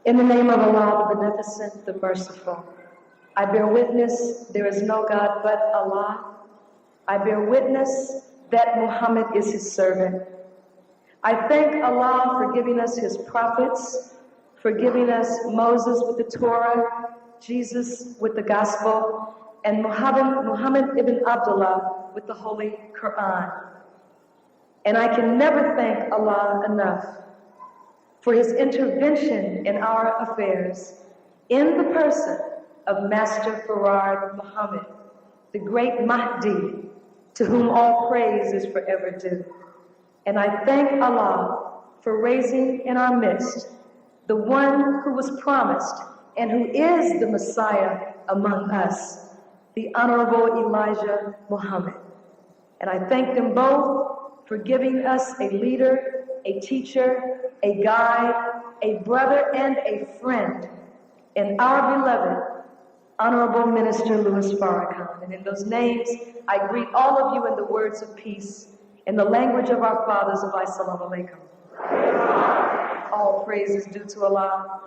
In the name of Allah, the Beneficent, the Merciful, I bear witness there is no God but Allah. I bear witness that Muhammad is his servant. I thank Allah for giving us his prophets, for giving us Moses with the Torah, Jesus with the Gospel, and Muhammad ibn Abdullah with the Holy Quran. And I can never thank Allah enough for his intervention in our affairs in the person of Master Farad Muhammad, the great Mahdi, to whom all praise is forever due. And I thank Allah for raising in our midst the one who was promised and who is the Messiah among us, the Honorable Elijah Muhammad. And I thank them both for giving us a leader, a teacher, a guide, a brother, and a friend in our beloved Honorable Minister Louis Farrakhan. And in those names, I greet all of you in the words of peace, in the language of our fathers of Assalamu alaikum. All praise is due to Allah.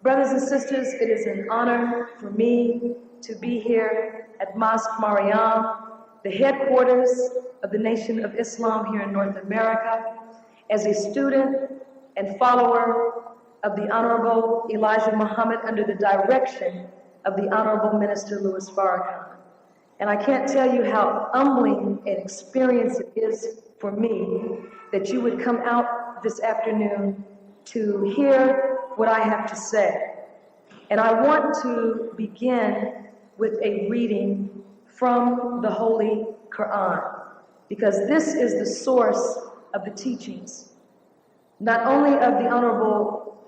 Brothers and sisters, it is an honor for me to be here at Mosque Mariam, the headquarters of the Nation of Islam here in North America, as a student and follower of the Honorable Elijah Muhammad under the direction of the Honorable Minister Louis Farrakhan. And I can't tell you how humbling an experience it is for me that you would come out this afternoon to hear what I have to say. And I want to begin with a reading from the Holy Quran, because this is the source of the teachings, not only of the Honorable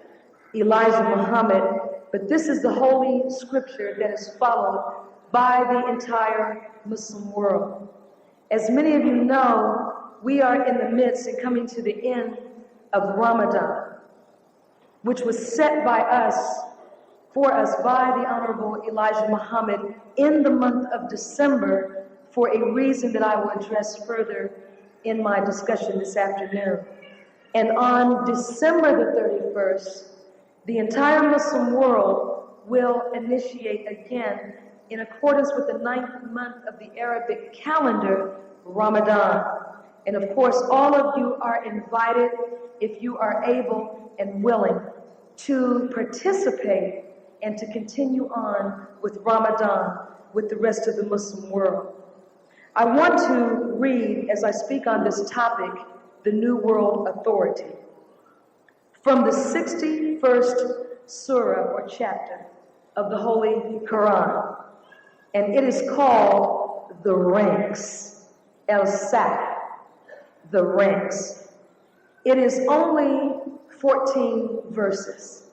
Elijah Muhammad, but this is the holy scripture that is followed by the entire Muslim world. As many of you know, we are in the midst and coming to the end of Ramadan, which was set by us, for us, by the Honorable Elijah Muhammad in the month of December, for a reason that I will address further in my discussion this afternoon. And on December the 31st, the entire Muslim world will initiate again, in accordance with the 9th month of the Arabic calendar, Ramadan. And of course, all of you are invited, if you are able and willing, to participate and to continue on with Ramadan with the rest of the Muslim world. I want to read, as I speak on this topic, the New World Authority, from the 61st surah or chapter of the Holy Quran. And it is called the ranks, el-Saf, the ranks. It is only 14 verses.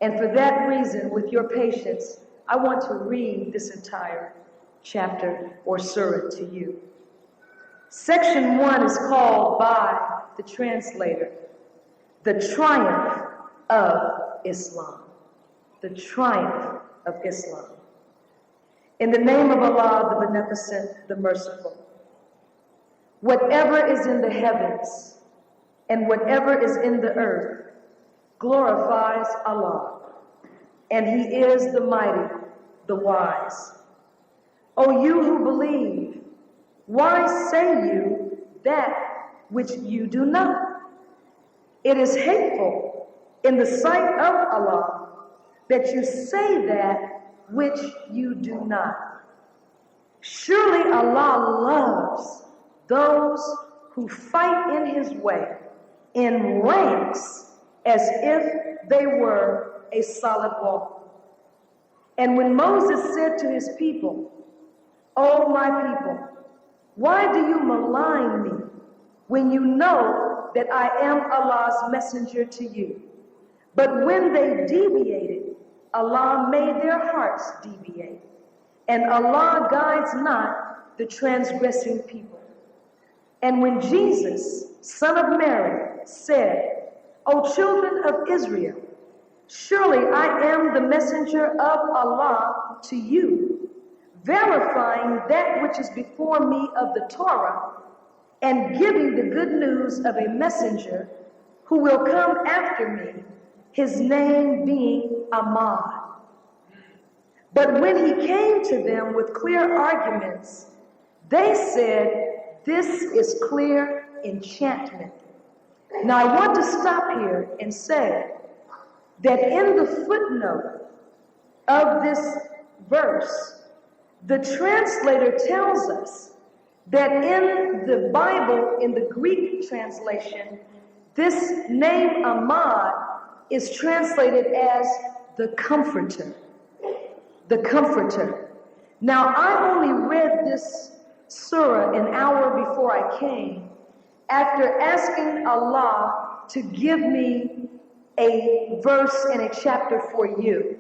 And for that reason, with your patience, I want to read this entire chapter or surah to you. Section 1 is called by the translator, the triumph of Islam. The triumph of Islam. In the name of Allah, the Beneficent, the Merciful. Whatever is in the heavens and whatever is in the earth glorifies Allah, and He is the mighty, the wise. O you who believe, why say you that which you do not? It is hateful in the sight of Allah that you say that which you do not. Surely Allah loves those who fight in His way in ranks as if they were a solid wall. And when Moses said to his people, O my people, why do you malign me when you know that I am Allah's messenger to you? But when they deviated, Allah made their hearts deviate, and Allah guides not the transgressing people. And when Jesus, son of Mary, said, O children of Israel, surely I am the messenger of Allah to you, verifying that which is before me of the Torah, and giving the good news of a messenger who will come after me, his name being Ahmad. But when he came to them with clear arguments, they said, "This is clear enchantment." Now I want to stop here and say that in the footnote of this verse, the translator tells us that in the Bible, in the Greek translation, this name Ahmad is translated as the Comforter. The Comforter. Now, I only read this surah an hour before I came after asking Allah to give me a verse and a chapter for you.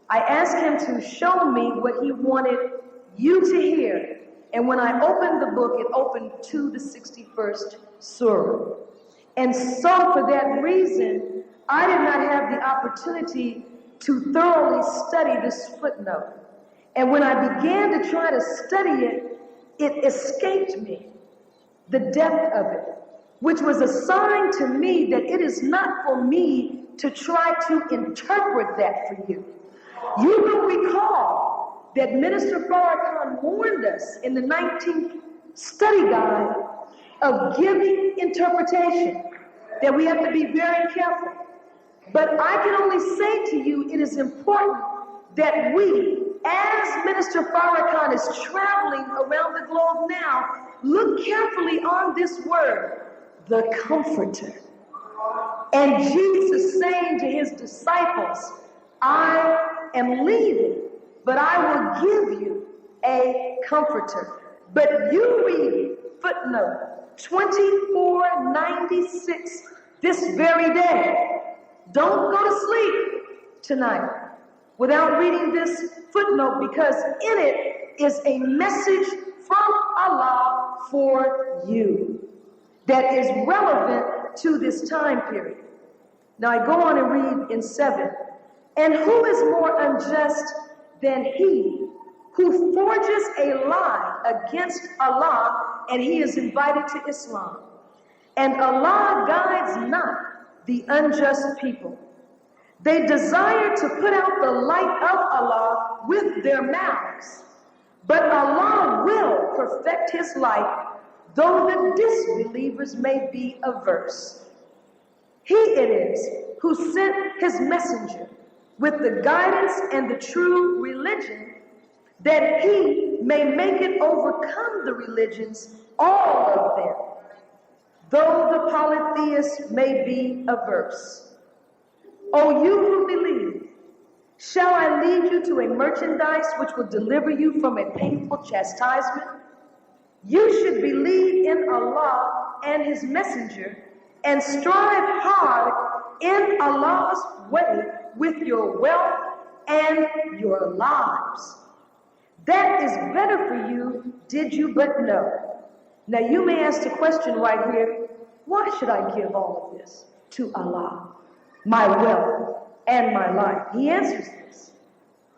I asked him to show me what he wanted you to hear. And when I opened the book, it opened to the 61st surah. And so for that reason, I did not have the opportunity to thoroughly study this footnote. And when I began to try to study it, it escaped me, the depth of it, which was a sign to me that it is not for me to try to interpret that for you. You will recall that Minister Farrakhan warned us in the 19th study guide of giving interpretation, that we have to be very careful. But I can only say to you, it is important that we, as Minister Farrakhan is traveling around the globe now, look carefully on this word, the Comforter. And Jesus saying to his disciples, "I am leaving, but I will give you a Comforter." But you read footnote 2496 this very day. Don't go to sleep tonight without reading this footnote, because in it is a message from Allah for you that is relevant to this time period. Now I go on and read in 7. "And who is more unjust than he who forges a lie against Allah and he is invited to Islam? And Allah guides not the unjust people. They desire to put out the light of Allah with their mouths, but Allah will perfect his light, though the disbelievers may be averse. He it is who sent his messenger with the guidance and the true religion, that he may make it overcome the religions, all of them, though the polytheists may be averse. O you who believe, shall I lead you to a merchandise which will deliver you from a painful chastisement? You should believe in Allah and his messenger and strive hard in Allah's way with your wealth and your lives. That is better for you, did you but know." Now you may ask the question right here, why should I give all of this to Allah, my wealth and my life? He answers this.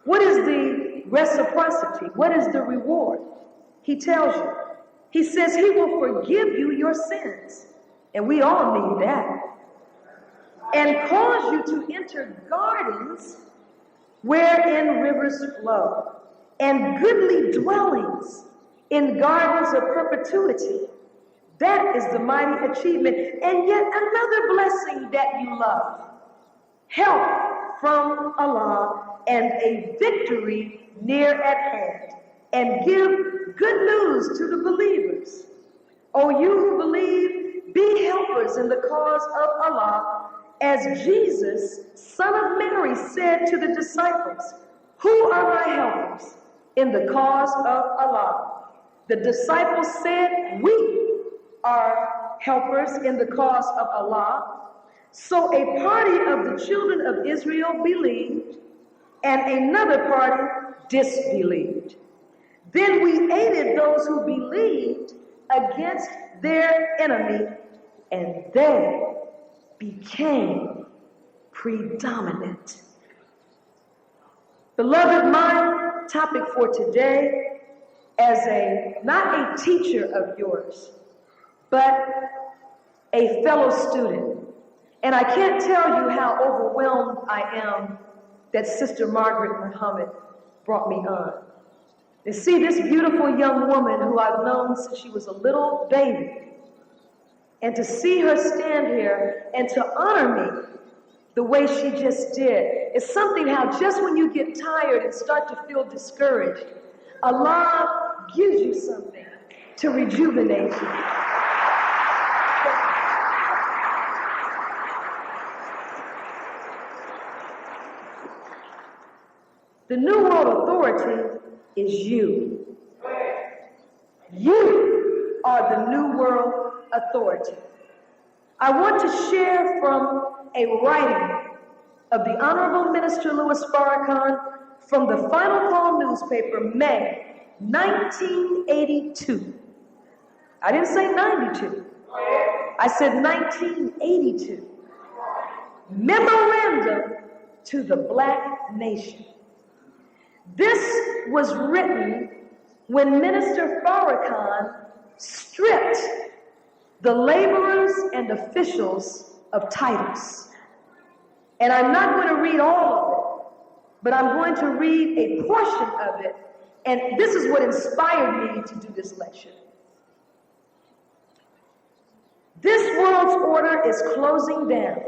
What is the reciprocity? What is the reward? He tells you. He says he will forgive you your sins. And we all need that. And cause you to enter gardens wherein rivers flow, and goodly dwellings in gardens of perpetuity. That is the mighty achievement. And yet another blessing that you love, help from Allah and a victory near at hand, and give good news to the believers. O you who believe, be helpers in the cause of Allah, as Jesus, son of Mary, said to the disciples, "Who are my helpers in the cause of Allah?" The disciples said, "We are helpers in the cause of Allah." So a party of the children of Israel believed, and another party disbelieved. Then we aided those who believed against their enemy, and they became predominant. Beloved, my topic for today, as not a teacher of yours, but a fellow student, And I can't tell you how overwhelmed I am that Sister Margaret Muhammad brought me on. To see this beautiful young woman who I've known since she was a little baby, and to see her stand here and to honor me the way she just did, is something how just when you get tired and start to feel discouraged, Allah gives you something to rejuvenate you. The New World Authority is you. You are the New World Authority. I want to share from a writing of the Honorable Minister Louis Farrakhan from the Final Call newspaper, May 1982. I didn't say 92. I said 1982. Memorandum to the Black Nation. This was written when Minister Farrakhan stripped the laborers and officials of titles. And I'm not going to read all of it, but I'm going to read a portion of it, and this is what inspired me to do this lecture. This world's order is closing down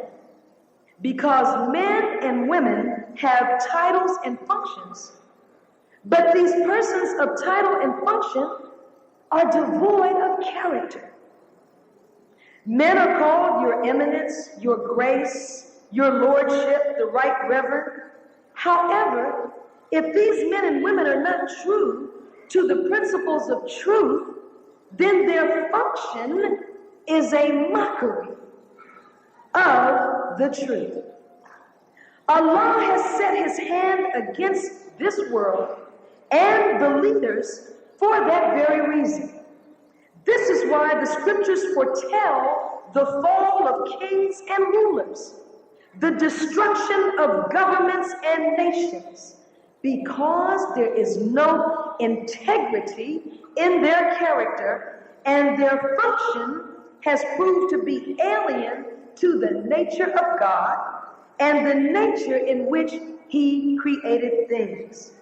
because men and women have titles and functions, but these persons of title and function are devoid of character. Men are called Your Eminence, Your Grace, Your Lordship, the Right Reverend. However, if these men and women are not true to the principles of truth, then their function is a mockery of the truth. Allah has set his hand against this world and the leaders for that very reason. This is why the scriptures foretell the fall of kings and rulers, the destruction of governments and nations, because there is no integrity in their character, and their function has proved to be alien to the nature of God and the nature in which he created things.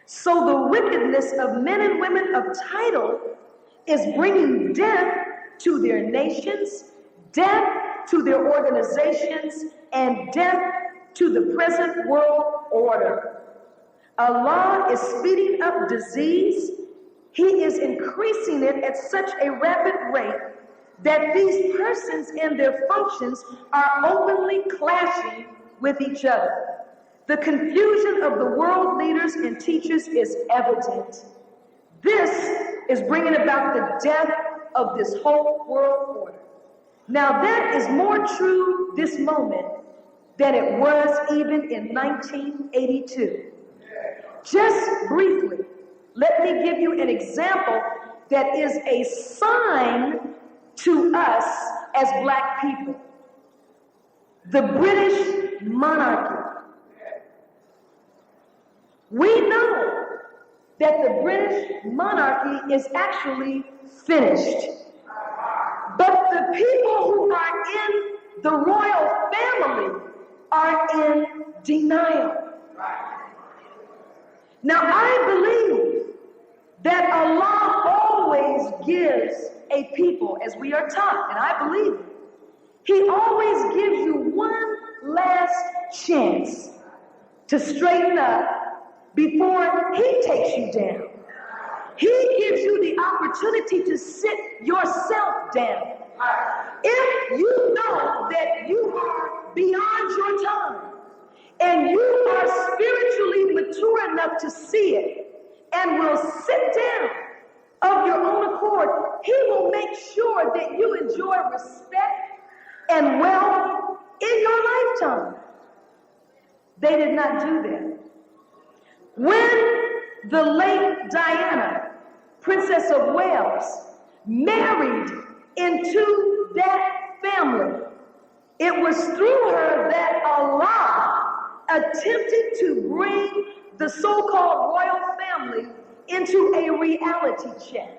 So the wickedness of men and women of title is bringing death to their nations, death to their organizations, and death to the present world order. Allah is speeding up disease. He is increasing it at such a rapid rate that these persons and their functions are openly clashing with each other. The confusion of the world leaders and teachers is evident. This is bringing about the death of this whole world order. Now that is more true this moment than it was even in 1982. Just briefly, let me give you an example that is a sign to us as Black people. The British monarchy. We know that the British monarchy is actually finished. But the people who are in the royal family are in denial. Now, I believe that Allah always gives a people, as we are taught, and I believe it. He always gives you one last chance to straighten up before he takes you down. He gives you the opportunity to sit yourself down. If you know that you are beyond your time and you are spiritually mature enough to see it and will sit down of your own accord, he will make sure that you enjoy respect and wealth in your lifetime. They did not do that. When the late Diana, Princess of Wales, married into that family, it was through her that Allah attempted to bring the so-called royal family into a reality check.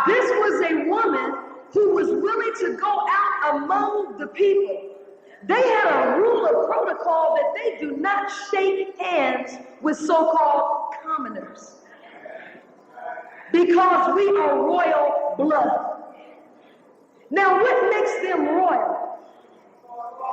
This was a woman who was willing to go out among the people They had a rule of protocol that they do not shake hands with so-called commoners because we are royal blood. Now, what makes them royal?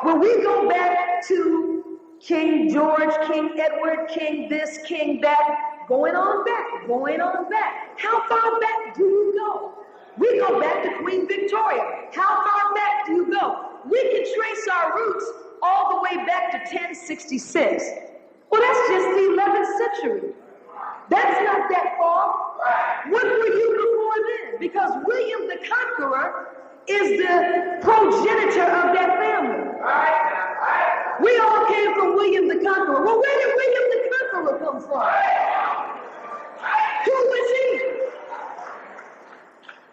When we go back to King George, King Edward, King this, King that, going on back. How far back do you go? We go back to Queen Victoria. How far back do you go? We can trace our roots all the way back to 1066. Well, that's just the 11th century. That's not that far. What were you before then? Because William the Conqueror is the progenitor of that family. We all came from William the Conqueror. Well, where did William the Conqueror come from? Who was he?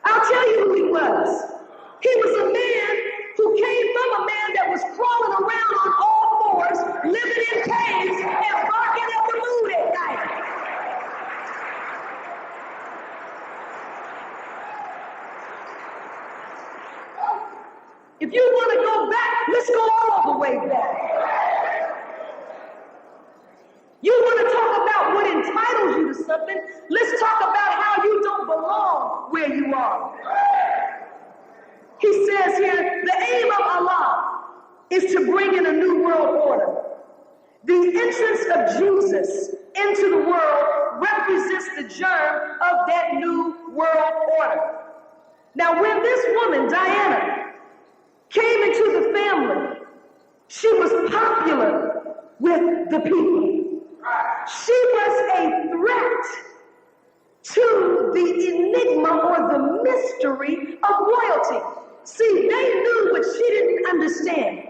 I'll tell you who he was. He was a man who came from a man that was crawling around on all fours, living in caves, and barking at the moon at night. If you want to go back, let's go all the way back. You want to talk about what entitles you to something, let's talk about how you don't belong where you are. He says here, the aim of Allah is to bring in a new world order. The entrance of Jesus into the world represents the germ of that new world order. Now, when this woman, Diana, came into the family, she was popular with the people. She was a threat to the enigma or the mystery of royalty. See, they knew what she didn't understand.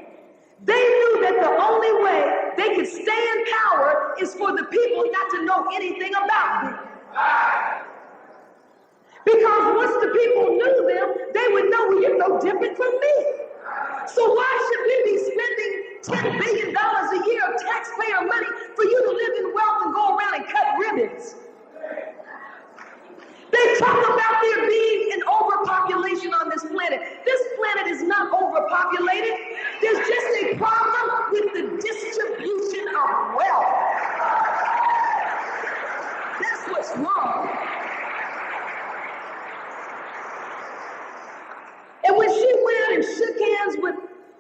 They knew that the only way they could stay in power is for the people not to know anything about them. Because once the people knew them, they would know, well, you're no different from me. So why should we be spending $10 billion a year of taxpayer money for you to live in wealth and go around and cut ribbons? They talk about there being an overpopulation on this planet. This planet is not overpopulated. There's just a problem with the distribution of wealth. That's what's wrong. And when she went and shook hands with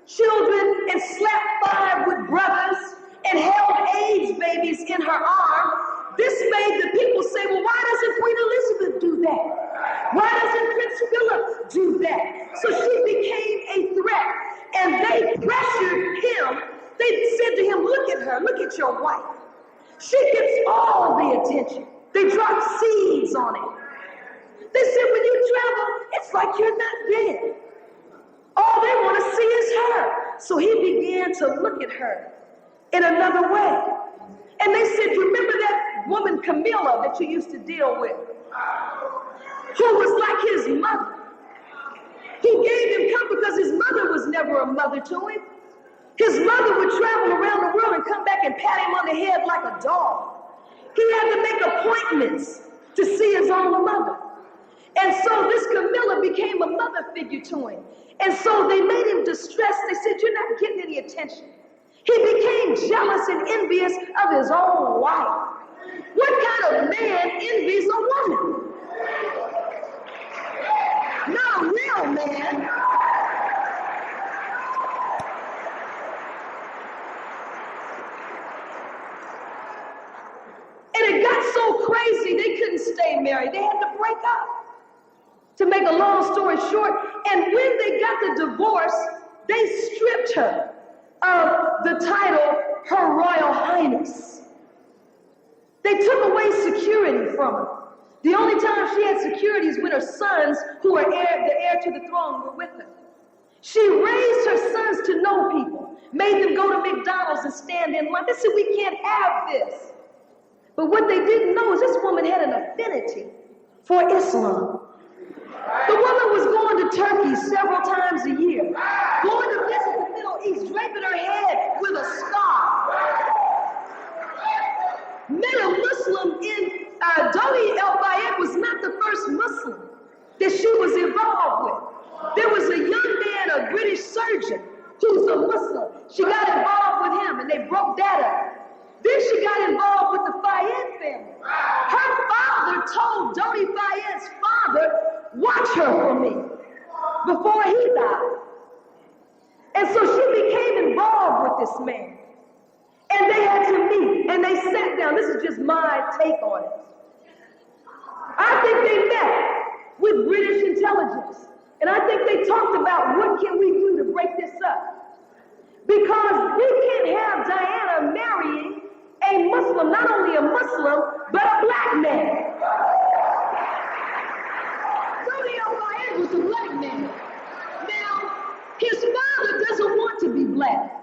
children and slapped five with brothers and held AIDS babies in her arm, this made the people say, well, why doesn't Queen Elizabeth do that? Why doesn't Prince Philip do that? So she became a threat, and they pressured him. They said to him, look at her, look at your wife. She gets all the attention. They dropped seeds on it. They said, when you travel, it's like you're not dead. All they want to see is her. So he began to look at her in another way. And they said, you remember that woman Camilla that you used to deal with? Who was like his mother. He gave him comfort because his mother was never a mother to him. His mother would travel around the world and come back and pat him on the head like a dog. He had to make appointments to see his own mother. And so this Camilla became a mother figure to him. And so they made him distressed. They said, you're not getting any attention. He became jealous and envious of his own wife. What kind of man envies a woman? Not a real man. And it got so crazy, they couldn't stay married. They had to break up. To make a long story short, and when they got the divorce, they stripped her of the title, Her Royal Highness. They took away security from her. The only time she had security is when her sons, who are the heir to the throne, were with her. She raised her sons to know people, made them go to McDonald's and stand in line. They said, we can't have this. But what they didn't know is this woman had an affinity for Islam. The woman was going to Turkey several times a year, going to visit the Middle East, draping her head with a scarf. Met a Muslim in Dodi El-Fayed was not the first Muslim that she was involved with. There was a young man, a British surgeon, who's a Muslim. She got involved with him, and they broke that up. Then she got involved with the Fayed family. Her father told Dodi Fayed's father, watch her for me, before he died. And so she became involved with this man. And they had to meet, and they sat down. This is just my take on it. I think they met with British intelligence. And I think they talked about what can we do to break this up. Because we can't have Diana marrying a Muslim, not only a Muslim, but a black man. Dodi Fayed was a black man. Now, his father doesn't want to be black.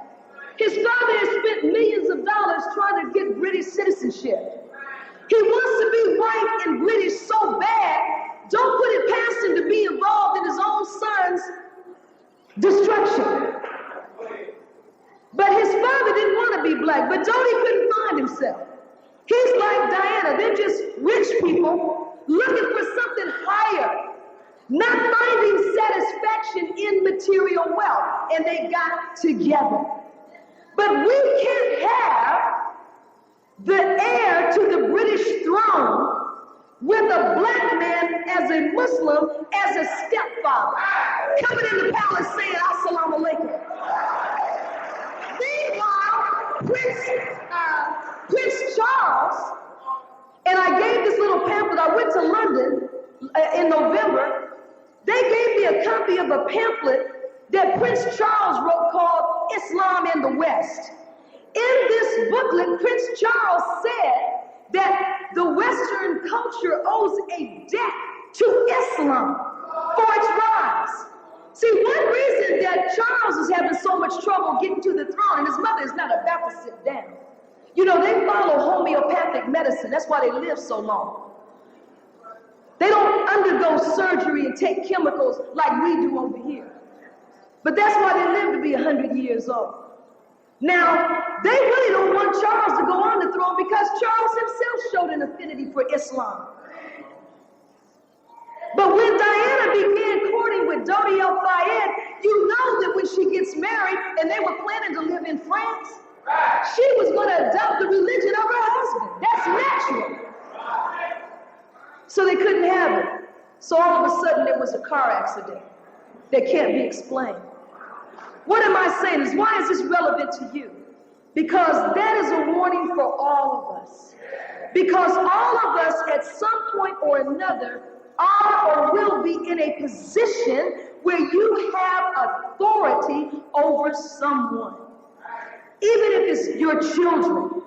His father has spent millions of dollars trying to get British citizenship. He wants to be white and British so bad, don't put it past him to be involved in his own son's destruction. But his father didn't want to be black, but Dodi couldn't find himself. He's like Diana, they're just rich people looking for something higher, not finding satisfaction in material wealth, and they got together. But we can't have the heir to the British throne with a black man as a Muslim, as a stepfather, coming in the palace saying, Assalamu alaikum. Meanwhile, Prince Charles, and I gave this little pamphlet, I went to London in November, they gave me a copy of a pamphlet that Prince Charles wrote called Islam in the West. In this booklet, Prince Charles said that the Western culture owes a debt to Islam for its rise. See, one reason that Charles is having so much trouble getting to the throne, and his mother is not about to sit down. You know, they follow homeopathic medicine. That's why they live so long. They don't undergo surgery and take chemicals like we do over here. But that's why they live to be 100 years old. Now, they really don't want Charles to go on the throne because Charles himself showed an affinity for Islam. But when Diana began courting with Dodi Fayed, you know that when she gets married and they were planning to live in France, she was going to adopt the religion of her husband. That's natural. So they couldn't have it. So all of a sudden there was a car accident that can't be explained. What am I saying is, why is this relevant to you? Because that is a warning for all of us. Because all of us at some point or another are or will be in a position where you have authority over someone. Even if it's your children.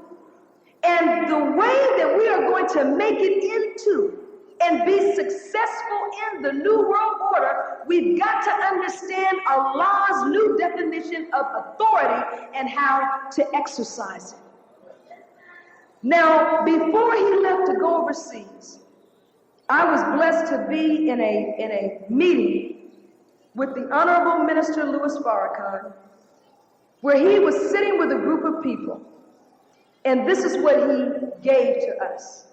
And the way that we are going to make it into and be successful in the New World Order, we've got to understand Allah's new definition of authority and how to exercise it. Now, before he left to go overseas, I was blessed to be in a meeting with the Honorable Minister Louis Farrakhan, where he was sitting with a group of people, and this is what he gave to us.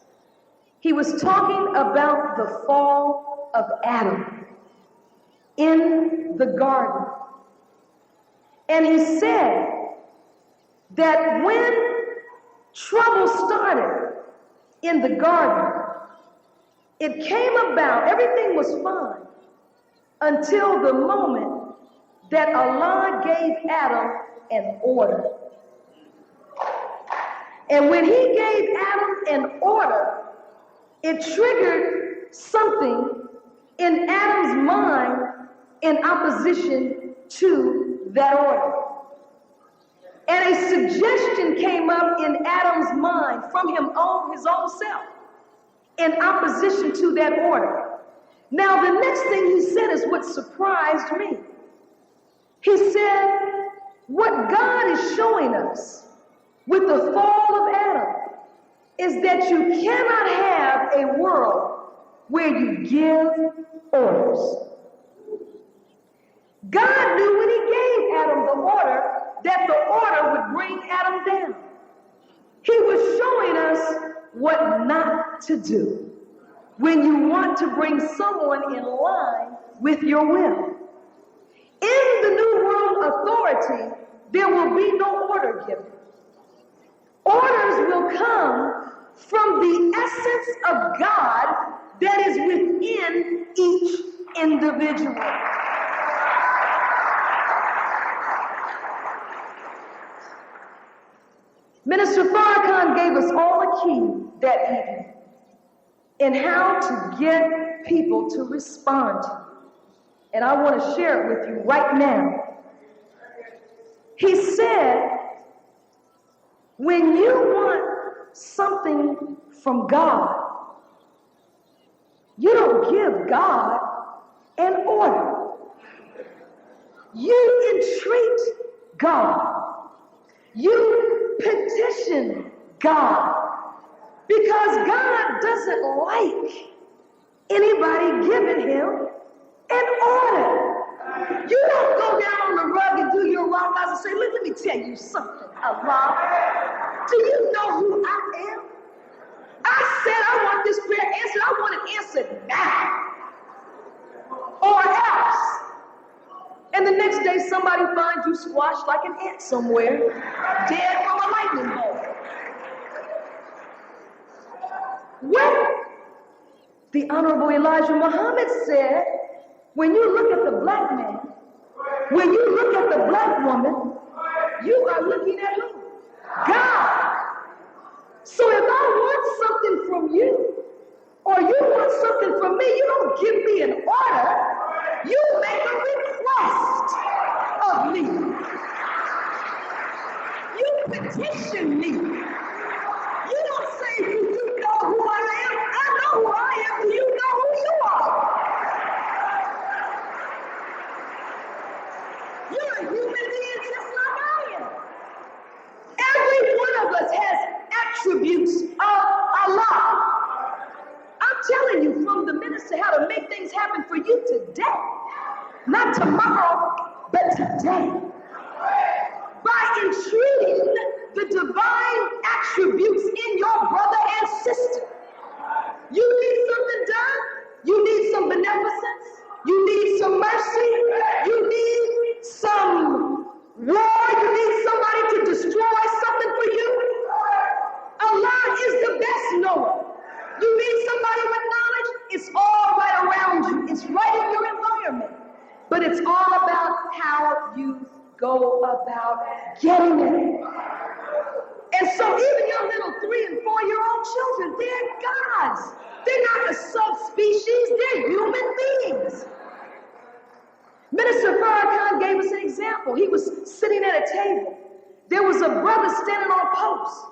He was talking about the fall of Adam in the garden. And he said that when trouble started in the garden, it came about, everything was fine, until the moment that Allah gave Adam an order. And when he gave Adam an order, it triggered something in Adam's mind in opposition to that order. And a suggestion came up in Adam's mind from his own self in opposition to that order. Now, the next thing he said is what surprised me. He said, what God is showing us with the fall of Adam is that you cannot have a world where you give orders. God knew when he gave Adam the order that the order would bring Adam down. He was showing us what not to do when you want to bring someone in line with your will. In the New World Authority, there will be no order given. Orders will come from the essence of God that is within each individual. Minister Farrakhan gave us all a key that evening in how to get people to respond to you. And I want to share it with you right now. He said, when you want something from God, you don't give God an order. You entreat God. You petition God. Because God doesn't like anybody giving him an order. You don't go down on the rug and do your rock eyes and say, let me tell you something, Allah. Do you know who I am? I said I want this prayer answered. I want it answered now. Or else. And the next day somebody finds you squashed like an ant somewhere, dead from a lightning bolt. Well, the Honorable Elijah Muhammad said, when you look at the black man, when you look at the black woman, you are looking at who? God. So if I want something from you, or you want something from me, you don't give me an order. You make a request of me. You petition me. You don't say, do you know who I am? I know who I am. Do you know who you are? You're a human being just like I am. Every one of us has attributes of Allah. I'm telling you from the minister how to make things happen for you today. Not tomorrow, but today. By entreating the divine attributes in your brother and sister. You need something done? You need some beneficence? You need some mercy? You need some war? You need somebody to destroy something for you? Allah is the best knower. You need somebody with knowledge? It's all right around you. It's right in your environment. But it's all about how you go about getting it. And so even your little 3- and 4-year-old children, they're gods. They're not a subspecies, they're human beings. Minister Farrakhan gave us an example. He was sitting at a table. There was a brother standing on a post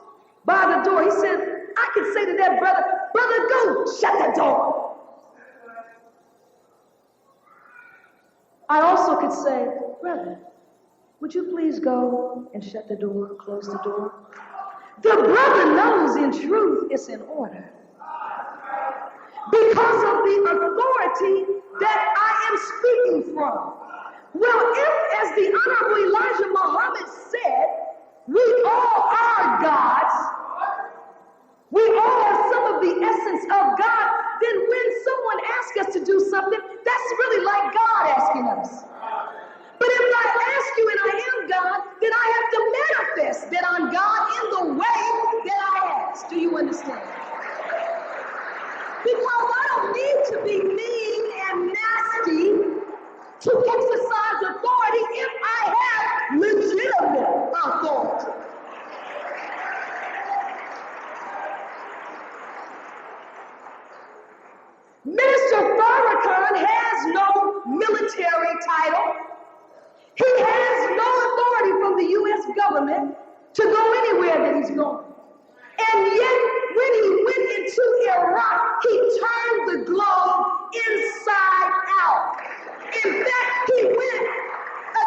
by the door. He said, I could say to that brother, brother, go shut the door. I also could say, brother, would you please go and shut the door, close the door? The brother knows in truth it's in order. Because of the authority that I am speaking from. Well, if, as the Honorable Elijah Muhammad said, we all are gods, we all are some of the essence of God, then when someone asks us to do something, that's really like God asking us. But if I ask you and I am God, then I have to manifest that I'm God in the way that I ask. Do you understand? Because I don't need to be mean and nasty to exercise authority if I have legitimate authority. Minister Farrakhan has no military title. He has no authority from the U.S. government to go anywhere that he's going. And yet, when he went into Iraq, he turned the globe inside out. In fact, he went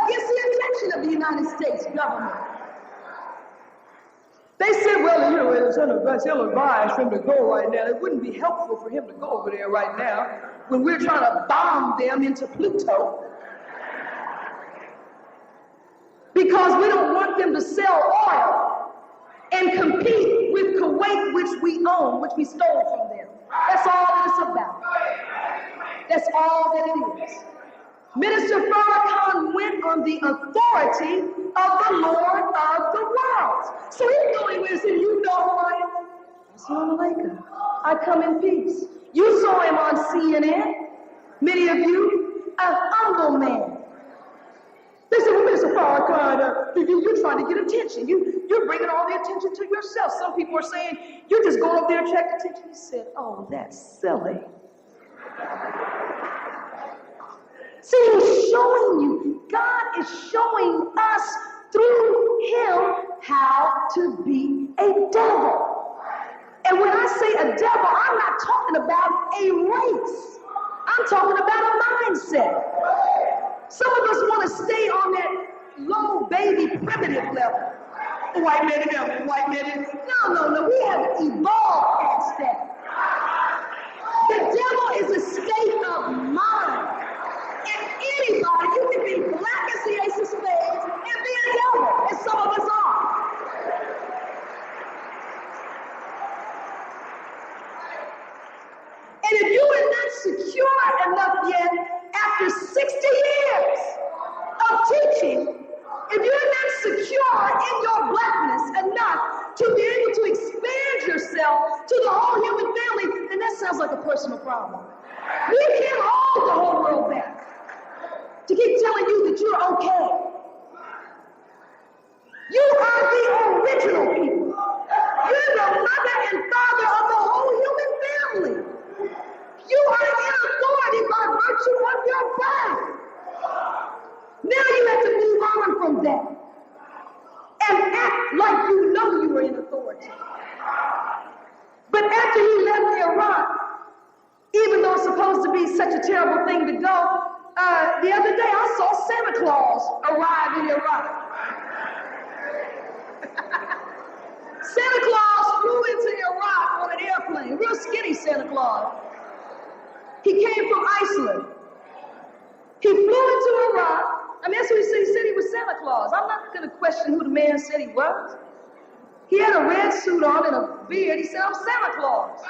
against the intention of the United States government. They said, well, you know, it's ill-advised for him to go right now. It wouldn't be helpful for him to go over there right now when we're trying to bomb them into Pluto. Because we don't want them to sell oil and compete with Kuwait, which we own, which we stole from them. That's all that it's about. That's all that it is. Minister Farrakhan went on the authority of the Lord of the world. So he didn't go anywhere and say, you know who I am? Assalamu alaikum. I come in peace. You saw him on CNN, many of you, an humble man. They said, well, Minister Farrakhan, you're trying to get attention. You're bringing all the attention to yourself. Some people are saying, you're just going up there to attract attention. He said, oh, that's silly. See, he's showing you, God is showing us through him how to be a devil. And when I say a devil, I'm not talking about a race. I'm talking about a mindset. Some of us want to stay on that low baby primitive level. The white man and devil, white man and... No. We have evolved past that. The devil is a state of mind. And anybody, you can be black as the ace of spades and be a devil, and some of us are. And if you are not secure enough yet, after 60 years of teaching, if you're not secure in your blackness enough to be able to expand yourself to the whole human family, then that sounds like a personal problem. We can't hold the whole world back to keep telling you that you're okay. You are the original people. You're the mother and father of the whole human family. You are in authority by virtue of your birth. Now you have to move on from that and act like you know you were in authority. But after he left Iraq, even though it's supposed to be such a terrible thing to go, the other day I saw Santa Claus arrive in Iraq. Santa Claus flew into Iraq on an airplane, real skinny Santa Claus. He came from Iceland. He flew into Iraq. I mean, that's what he said. He said he was Santa Claus. I'm not going to question who the man said he was. He had a red suit on and a beard. He said, I'm Santa Claus.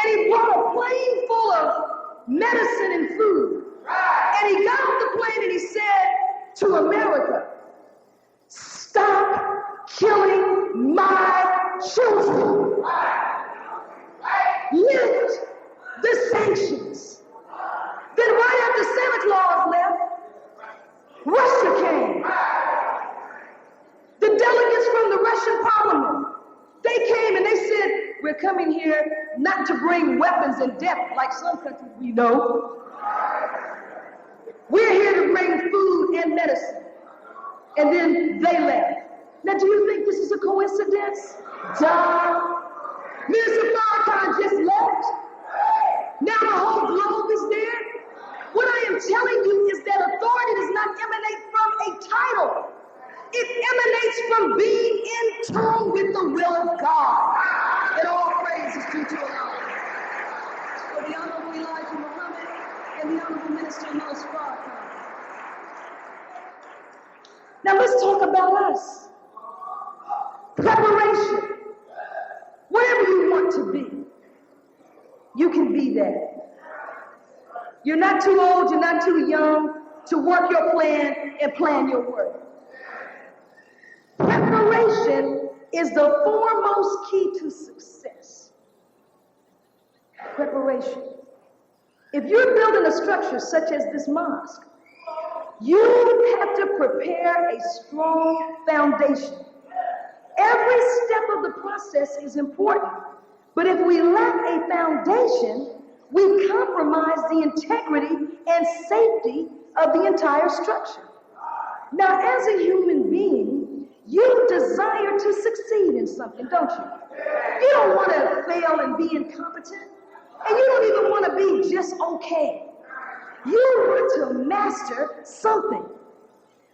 And he brought a plane full of medicine and food. And he got off the plane and he said to America, stop killing my children. Lift the sanctions. Then right after Santa Claus left, Russia came. The delegates from the Russian parliament, they came and they said, we're coming here not to bring weapons and death like some countries we know. We're here to bring food and medicine. And then they left. Now, do you think this is a coincidence? Duh. Minister Farrakhan just left. Now the whole globe is there. What I am telling you is that authority does not emanate from a title. It emanates from being in tune with the will of God. And all praise is due to Allah. For the Honorable Ava Muhammad and the Honorable Minister Minister Farrakhan. Now let's talk about us. Preparation. Whatever you want to be, you can be that. You're not too old, you're not too young to work your plan and plan your work. Preparation is the foremost key to success. Preparation. If you're building a structure such as this mosque, you have to prepare a strong foundation. Every step of the process is important, but if we lack a foundation, we compromise the integrity and safety of the entire structure. Now, as a human being, you desire to succeed in something, don't you? You don't want to fail and be incompetent, and you don't even want to be just okay. You want to master something.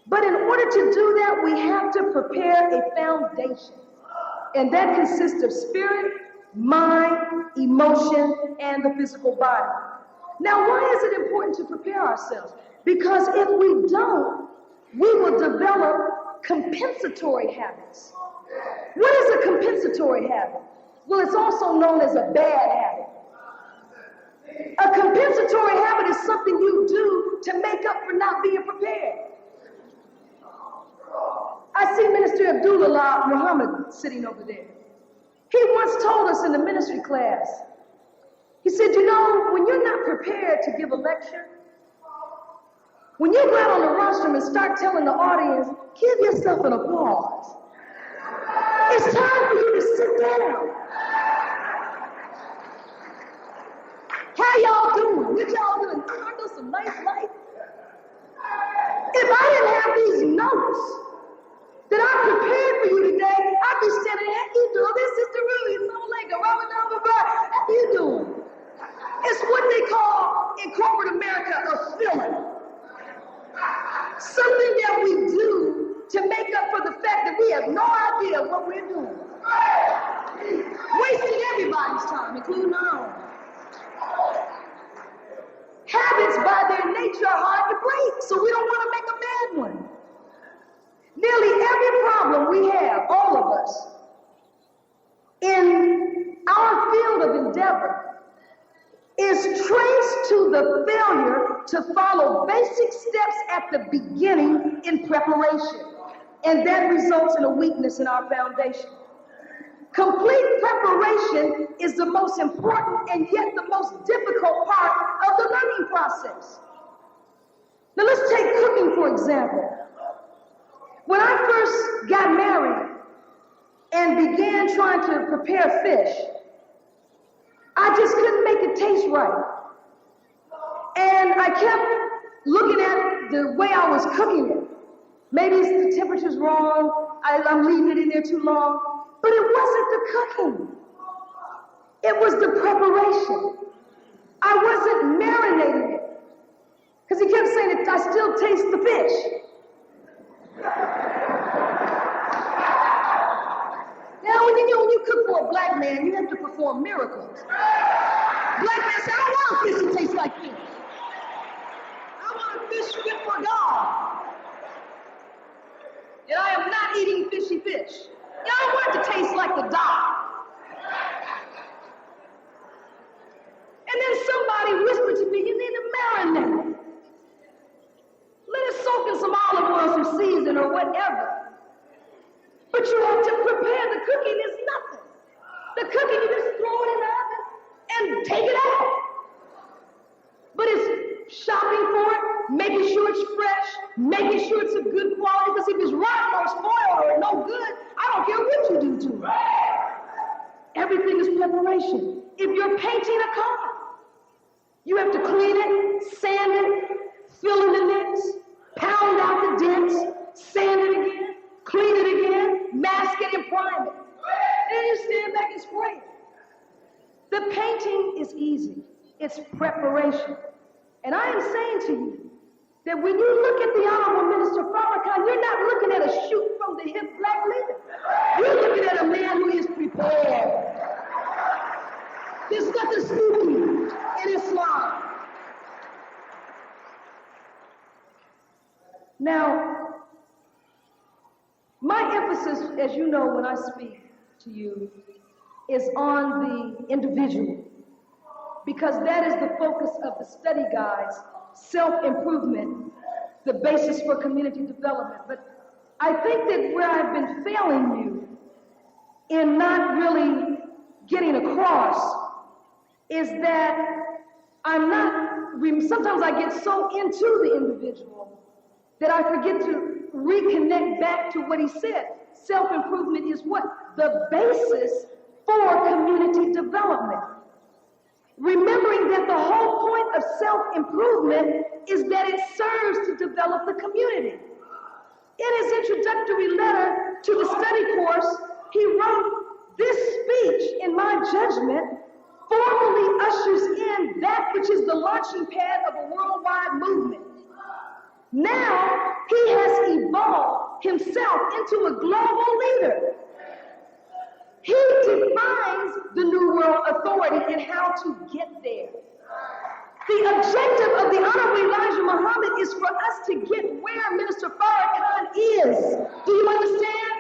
But in order to do that, we have to prepare a foundation. And that consists of spirit, mind, emotion, and the physical body. Now, why is it important to prepare ourselves? Because if we don't, we will develop compensatory habits. What is a compensatory habit? Well, it's also known as a bad habit. A compensatory habit is something you do to make up for not being prepared. I see Minister Ava Muhammad sitting over there. He once told us in the ministry class, he said, you know, when you're not prepared to give a lecture, when you go out on the rostrum and start telling the audience, give yourself an applause. It's time for you to sit down. How y'all doing? What y'all doing? Aren't those some nice lights? If I didn't have these notes that I prepared for you today, I'd be standing, how you doing? This is Sister Ruby, so like a Robert Albert. How you doing? It's what they call in corporate America a filler. Something that we do to make up for the fact that we have no idea what we're doing. Wasting everybody's time, including our own. Habits by their nature are hard to break, so we don't want to make a bad one. Nearly every problem we have, all of us, in our field of endeavor, is traced to the failure to follow basic steps at the beginning in preparation. And that results in a weakness in our foundation. Complete preparation is the most important and yet the most difficult part of the learning process. Now let's take cooking, for example. When I first got married and began trying to prepare fish, I just couldn't make it taste right. And I kept looking at the way I was cooking it. Maybe the temperature's wrong, I'm leaving it in there too long. But it wasn't the cooking. It was the preparation. I wasn't marinating it. Because he kept saying that I still taste the fish. Now, when you cook for a black man, you have to perform miracles. Black man said, I don't want a fish that tastes like fish. I want a fish fit for God. And I am not eating fishy fish. And I want it to taste like the dock. And then somebody whispered to me, you need to marinate it. Let it soak in some olive oil, some season, or whatever. But you have to prepare. The cooking is nothing. The cooking, you just throw it in the oven and take it out. But it's shopping for it, making sure it's fresh, making sure it's of good quality, because if it's rotten or spoiled or no good, I don't care what you do to it. Everything is preparation. If you're painting a car, you have to clean it, sand it, fill in the nicks, pound out the dents, sand it again, clean it again, mask it and prime it. Then you stand back and spray it. The painting is easy. It's preparation. And I am saying to you that when you look at the Honorable Minister Farrakhan, you're not looking at a shoot from the hip black leader. You're looking at a man who is prepared. There's nothing spooky in Islam. Now, my emphasis, as you know, when I speak to you, is on the individual, because that is the focus of the study guides, self-improvement, the basis for community development. But I think that where I've been failing you in not really getting across is that sometimes I get so into the individual that I forget to reconnect back to what he said. Self-improvement is what? The basis for community development. Remembering that the whole point of self-improvement is that it serves to develop the community. In his introductory letter to the study course, he wrote, "This speech, in my judgment, formally ushers in that which is the launching pad of a worldwide movement. Now, he has evolved himself into a global leader. He defines the New World Authority and how to get there. The objective of the Honorable Elijah Muhammad is for us to get where Minister Farrakhan is. Do you understand?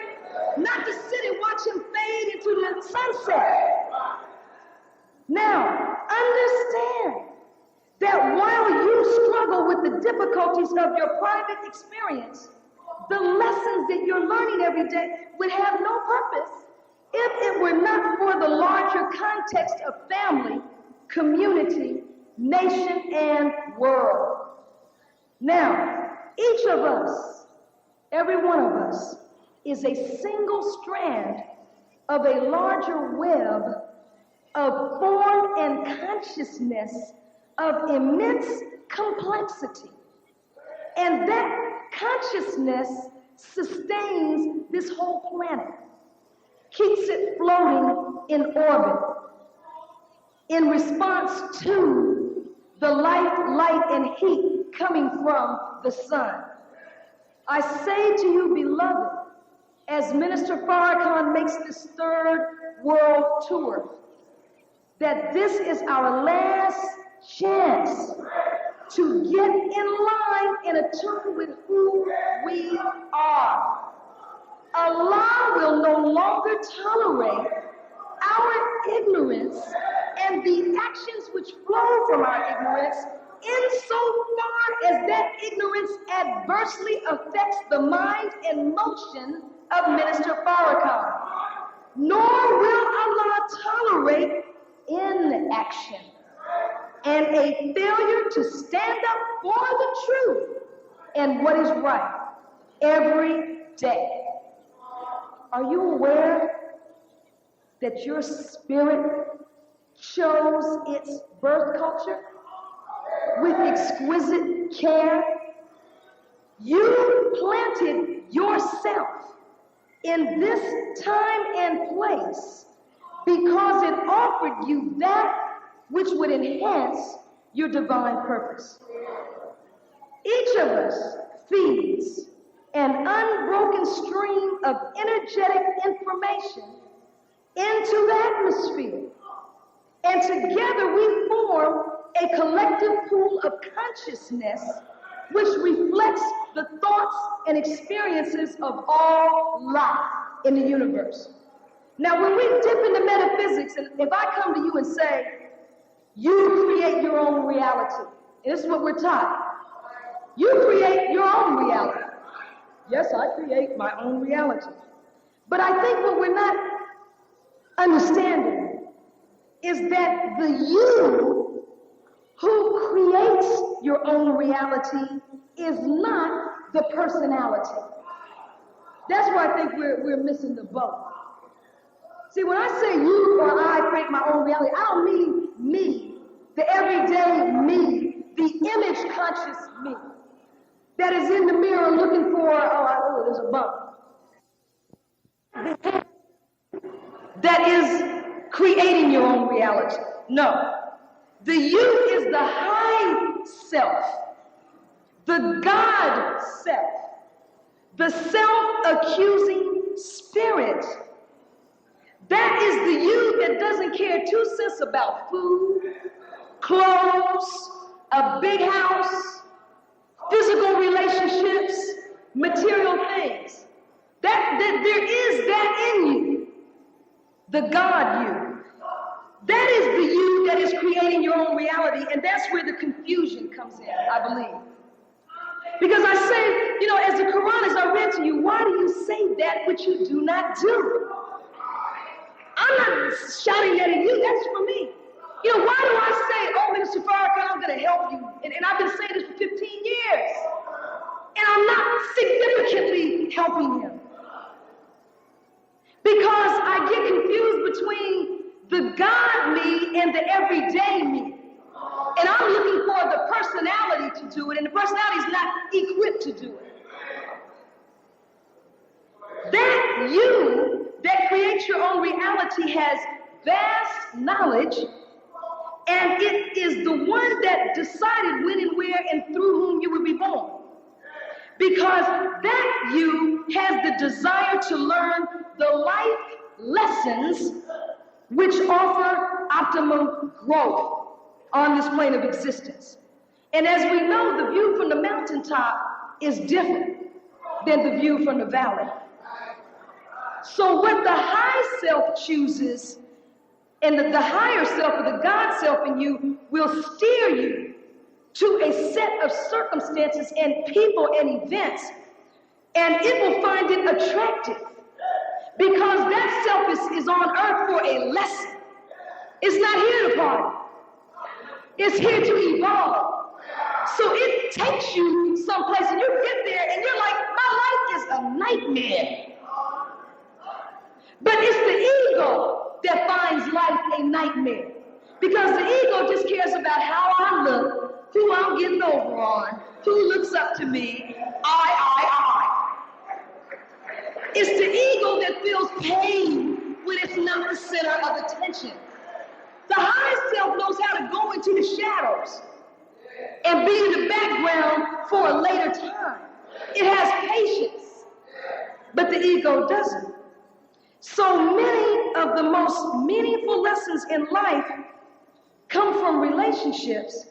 Not to sit and watch him fade into the sunset. Now, understand the difficulties of your private experience, the lessons that you're learning every day would have no purpose if it were not for the larger context of family, community, nation, and world. Now, each of us, every one of us, is a single strand of a larger web of form and consciousness of immense complexity. And that consciousness sustains this whole planet, keeps it floating in orbit in response to the light, and heat coming from the sun. I say to you, beloved, as Minister Farrakhan makes this third world tour, that this is our last chance to get in line and attune with who we are. Allah will no longer tolerate our ignorance and the actions which flow from our ignorance insofar as that ignorance adversely affects the mind and motion of Minister Farrakhan. Nor will Allah tolerate inaction and a failure to stand up for the truth and what is right every day. Are you aware that your spirit chose its birth culture with exquisite care? You planted yourself in this time and place because it offered you that which would enhance your divine purpose. Each of us feeds an unbroken stream of energetic information into the atmosphere, and together we form a collective pool of consciousness which reflects the thoughts and experiences of all life in the universe. Now, when we dip into metaphysics, and if I come to you and say, you create your own reality, and this is what we're taught. You create your own reality. Yes, I create my own reality. But I think what we're not understanding is that the you who creates your own reality is not the personality. That's why I think we're missing the boat. See, when I say you or I create my own reality, I don't mean me, the everyday me, the image conscious me that is in the mirror looking for, oh, there's a bump. That is creating your own reality. No. The you is the high self, the God self, the self-accusing spirit. That is the you that doesn't care two cents about food, clothes, a big house, physical relationships, material things. That there is that in you, the God you. That is the you that is creating your own reality, and that's where the confusion comes in, I believe. Because I say, as the Quran, as I read to you, why do you say that which you do not do? I'm not shouting that at you, that's for me. Why do I say, oh, Minister Farrakhan, I'm going to help you? And I've been saying this for 15 years. And I'm not significantly helping him. Because I get confused between the God me and the everyday me. And I'm looking for the personality to do it, and the personality is not equipped to do it. That you that creates your own reality has vast knowledge, and it is the one that decided when and where and through whom you would be born. Because that you has the desire to learn the life lessons which offer optimum growth on this plane of existence. And as we know, the view from the mountaintop is different than the view from the valley. So what the high self chooses, and the higher self or the God self in you will steer you to a set of circumstances and people and events, and it will find it attractive because that self is on earth for a lesson. It's not here to party. It's here to evolve. So it takes you someplace and you get there and you're like, my life is a nightmare. But it's the ego that finds life a nightmare. Because the ego just cares about how I look, who I'm getting over on, who looks up to me, I. It's the ego that feels pain when it's not the center of attention. The higher self knows how to go into the shadows and be in the background for a later time. It has patience, but the ego doesn't. So many of the most meaningful lessons in life come from relationships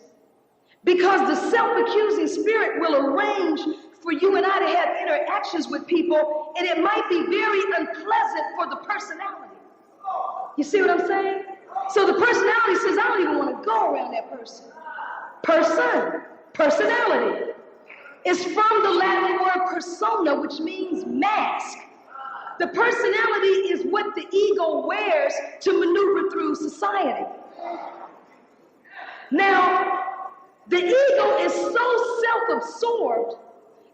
because the self-accusing spirit will arrange for you and I to have interactions with people, and it might be very unpleasant for the personality. You see what I'm saying? So the personality says, I don't even want to go around that person. Person, personality, is from the Latin word persona, which means mask. The personality is what the ego wears to maneuver through society. Now, the ego is so self-absorbed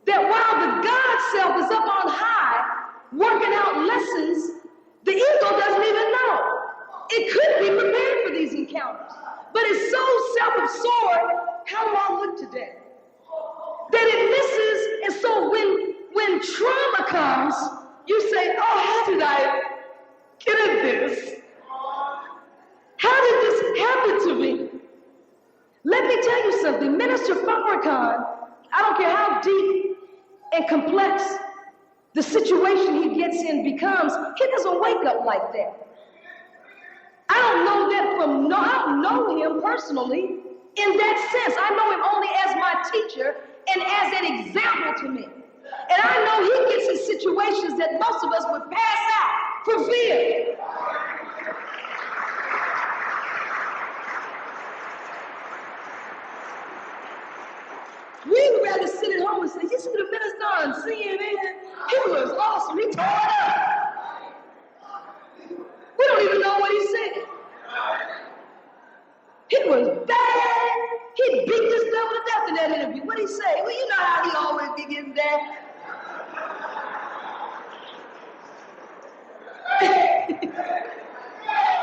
that while the God self is up on high, working out lessons, the ego doesn't even know. It could be prepared for these encounters, but it's so self-absorbed, how do I look today? That it misses, and so when trauma comes, you say, oh, how did I get at this? How did this happen to me? Let me tell you something. Minister Farrakhan, I don't care how deep and complex the situation he gets in becomes, he doesn't wake up like that. I don't know that I don't know him personally in that sense. I know him only as my teacher and as an example to me. And I know he gets in situations that most of us would pass out for fear. We'd rather sit at home and say, you see the minister on CNN? He was awesome. He tore it up. We don't even know what he said. He was bad. He beat this devil to death in that interview. What did he say? Well, you know how he always begins that.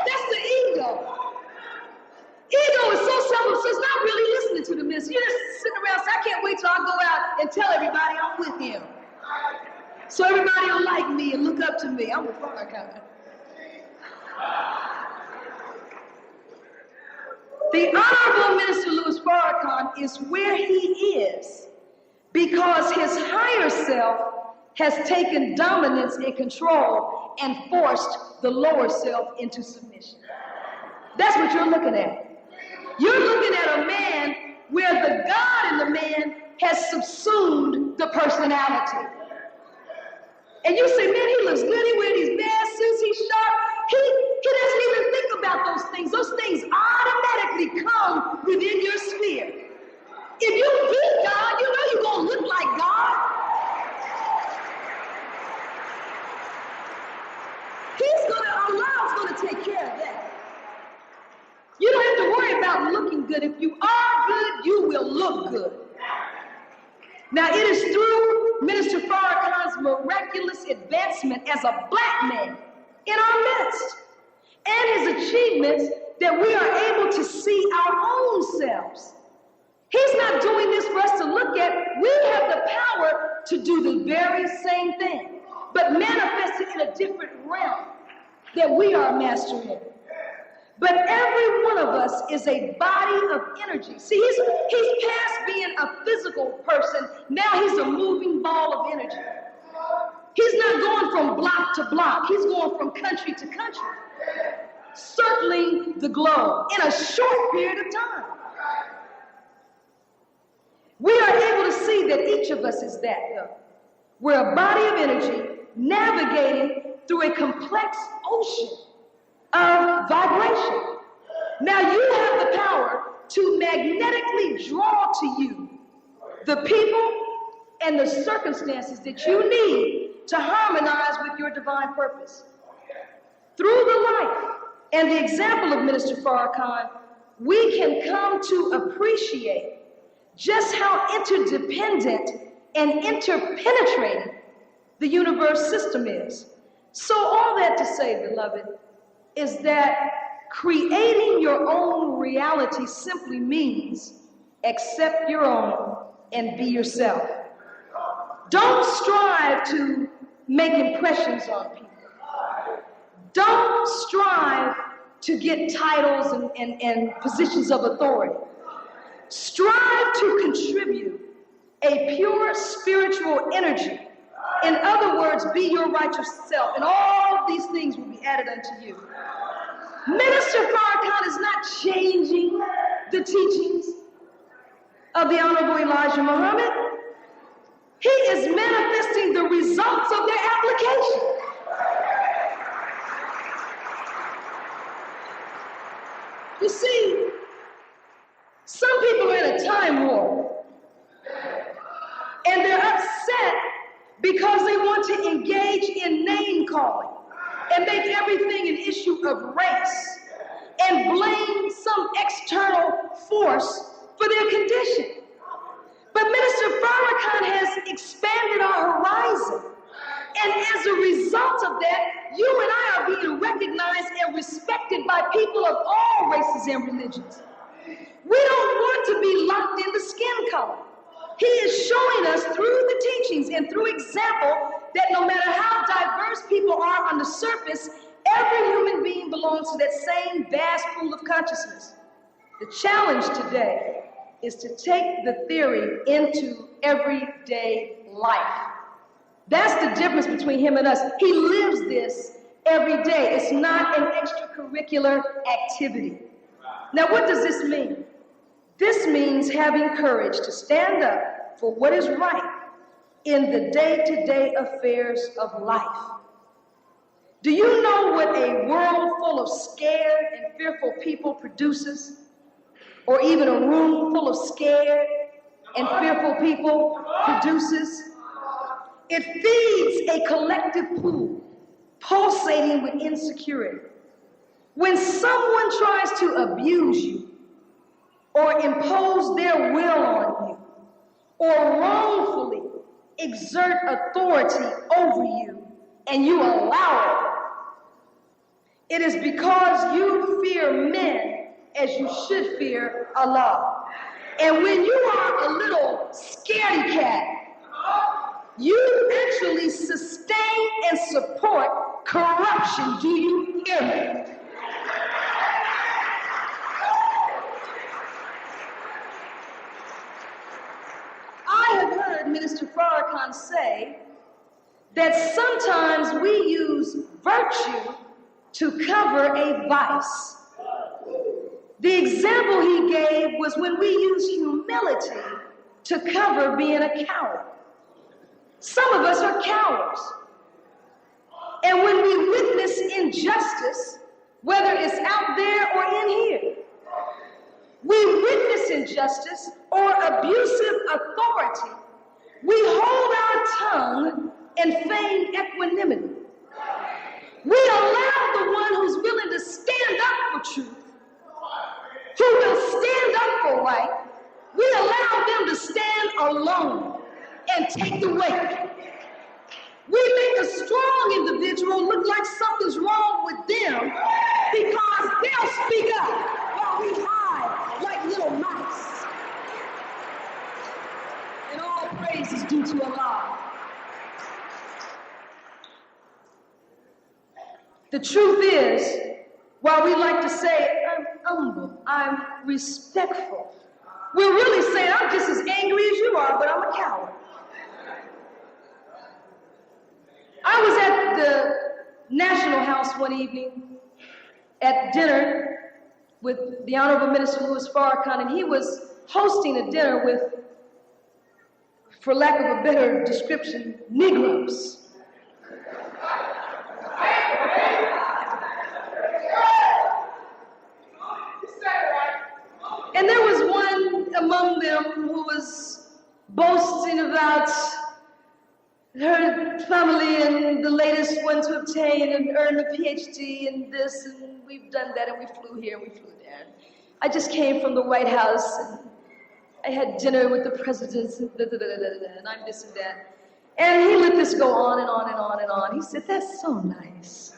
That's the ego. Ego is so self-obsessed, not really listening to the minister. You're just sitting around saying, I can't wait till I go out and tell everybody I'm with him. So everybody will like me and look up to me. I'm a Farrakhan. The Honorable Minister Louis Farrakhan is where he is because his higher self has taken dominance and control and forced the lower self into submission. That's what you're looking at. You're looking at a man where the God in the man has subsumed the personality. And you say, man, he looks good, he wears these bad suits, he's sharp. He doesn't even think about those things. Those things automatically come within your sphere. If you beat God, you know you're going to look like God. Allah's going to take care of that. You don't have to worry about looking good. If you are good, you will look good. Now, it is through Minister Farrakhan's miraculous advancement as a black man in our midst and his achievements that we are able to see our own selves. He's not doing this for us to look at. We have the power to do the very same thing, but manifest it in a different realm that we are master in. But every one of us is a body of energy. See, he's past being a physical person. Now he's a moving ball of energy. He's not going from block to block. He's going from country to country, circling the globe in a short period of time. We are able to see that each of us is that, though. We're a body of energy navigating through a complex ocean of vibration. Now you have the power to magnetically draw to you the people and the circumstances that you need to harmonize with your divine purpose. Through the life and the example of Minister Farrakhan, we can come to appreciate just how interdependent and interpenetrating the universe system is. So all that to say, beloved, is that creating your own reality simply means accept your own and be yourself. Don't strive to make impressions on people. Don't strive to get titles and positions of authority. Strive to contribute a pure spiritual energy. In other words, be your righteous self, and all these things will be added unto you. Minister Farrakhan is not changing the teachings of the Honorable Elijah Muhammad. He is manifesting the results of their application. You see, some people are in a time war, and they're upset because they want to engage in name calling and make everything an issue of race and blame some external force for their condition. But Minister Farrakhan has expanded our horizon, and as a result of that, you and I are being recognized and respected by people of all races and religions. We don't want to be locked into skin color. He is showing us through the teachings and through example that no matter how diverse people are on the surface, every human being belongs to that same vast pool of consciousness. The challenge today is to take the theory into everyday life. That's the difference between him and us. He lives this every day. It's not an extracurricular activity. Now, what does this mean? This means having courage to stand up for what is right in the day-to-day affairs of life. Do you know what a world full of scared and fearful people produces? Or even a room full of scared and fearful people produces? It feeds a collective pool pulsating with insecurity. When someone tries to abuse you, or impose their will on you, or wrongfully exert authority over you, and you allow it, it is because you fear men as you should fear Allah. And when you are a little scaredy cat, you actually sustain and support corruption. Do you hear me? I have heard Minister Farrakhan say that sometimes we use virtue to cover a vice. The example he gave was when we use humility to cover being a coward. Some of us are cowards. And when we witness injustice, whether it's out there or in here, we witness injustice or abusive authority, we hold our tongue and feign equanimity. We allow the one who's willing to stand up for truth, who will stand up for right, we allow them to stand alone and take the weight. We make a strong individual look like something's wrong with them because they'll speak up while we hide like little mice. And all praise is due to Allah. The truth is, while we like to say, I'm humble, I'm respectful, we're really saying, I'm just as angry as you are, but I'm a coward. I was at the National House one evening at dinner with the Honorable Minister Louis Farrakhan, and he was hosting a dinner with, for lack of a better description, Negroes. And there was boasting about her family and the latest one to obtain and earn a PhD and this, and we've done that, and we flew here and we flew there. I just came from the White House, and I had dinner with the presidents, and and I'm this and that. And he let this go on and on and on and on. He said, that's so nice.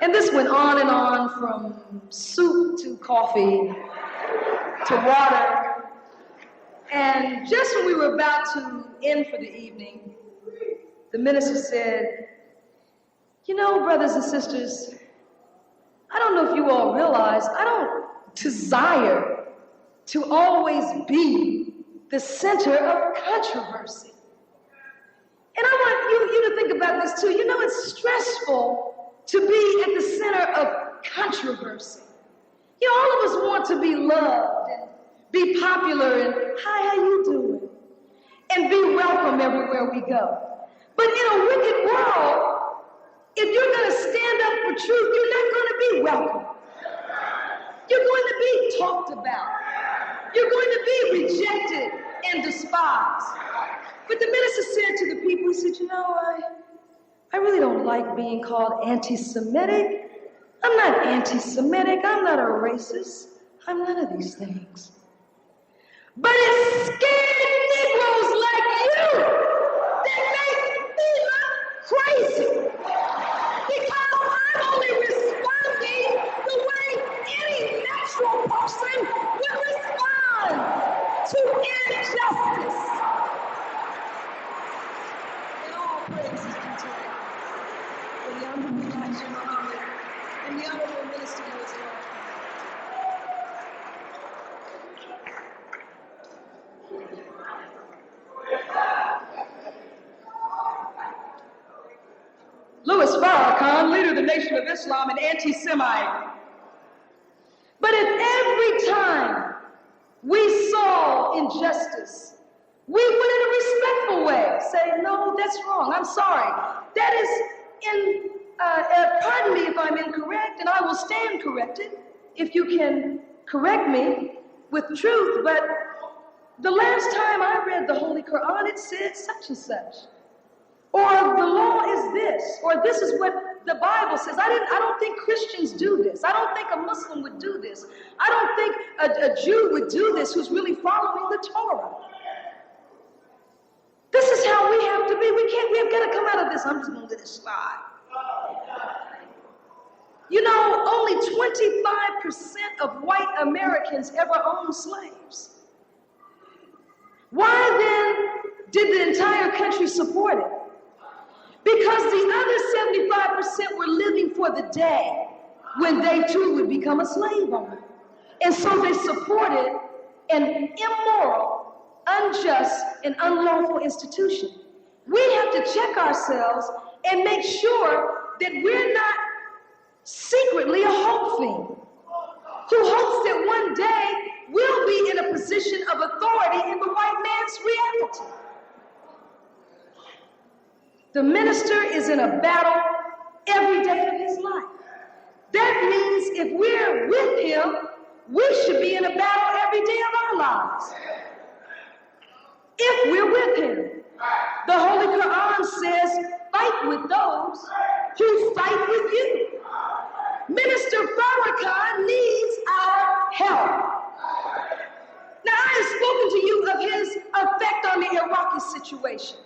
And this went on and on, from soup to coffee to water. And just when we were about to end for the evening, the minister said, you know, brothers and sisters, I don't know if you all realize, I don't desire to always be the center of controversy. And I want you to think about this too. You know, it's stressful to be at the center of controversy. You know, all of us want to be loved and be popular and, hi, how you doing? And be welcome everywhere we go. But in a wicked world, if you're going to stand up for truth, you're not going to be welcome. You're going to be talked about. You're going to be rejected and despised. But the minister said to the people, he said, you know, I really don't like being called anti-Semitic. I'm not anti-Semitic. I'm not a racist. I'm none of these things. But it's scared Negroes like you that make me look crazy. Because I'm only responding the way any natural person would respond to injustice. And all praises be to the Honorable Ava Muhammad and the Honorable Minister of Islam. Louis Farrakhan, leader of the Nation of Islam, an anti-Semite. But if every time we saw injustice, we would in a respectful way say, no, that's wrong, I'm sorry. That is, pardon me if I'm incorrect, and I will stand corrected if you can correct me with truth, but the last time I read the Holy Quran, it said such and such. Or the law is this, or this is what the Bible says. I don't think Christians do this. I don't think a Muslim would do this. I don't think a Jew would do this who's really following the Torah. This is how we have to be. We've got to come out of this. I'm just going to let it slide. You know, only 25% of white Americans ever owned slaves. Why then did the entire country support it? Because the other 75% were living for the day when they too would become a slave owner. And so they supported an immoral, unjust, and unlawful institution. We have to check ourselves and make sure that we're not secretly a hope fiend who hopes that one day we'll be in a position of authority in the white man's reality. The minister is in a battle every day of his life. That means if we're with him, we should be in a battle every day of our lives. If we're with him. The Holy Quran says, fight with those who fight with you. Minister Farrakhan needs our help. Now, I have spoken to you of his effect on the Iraqi situation.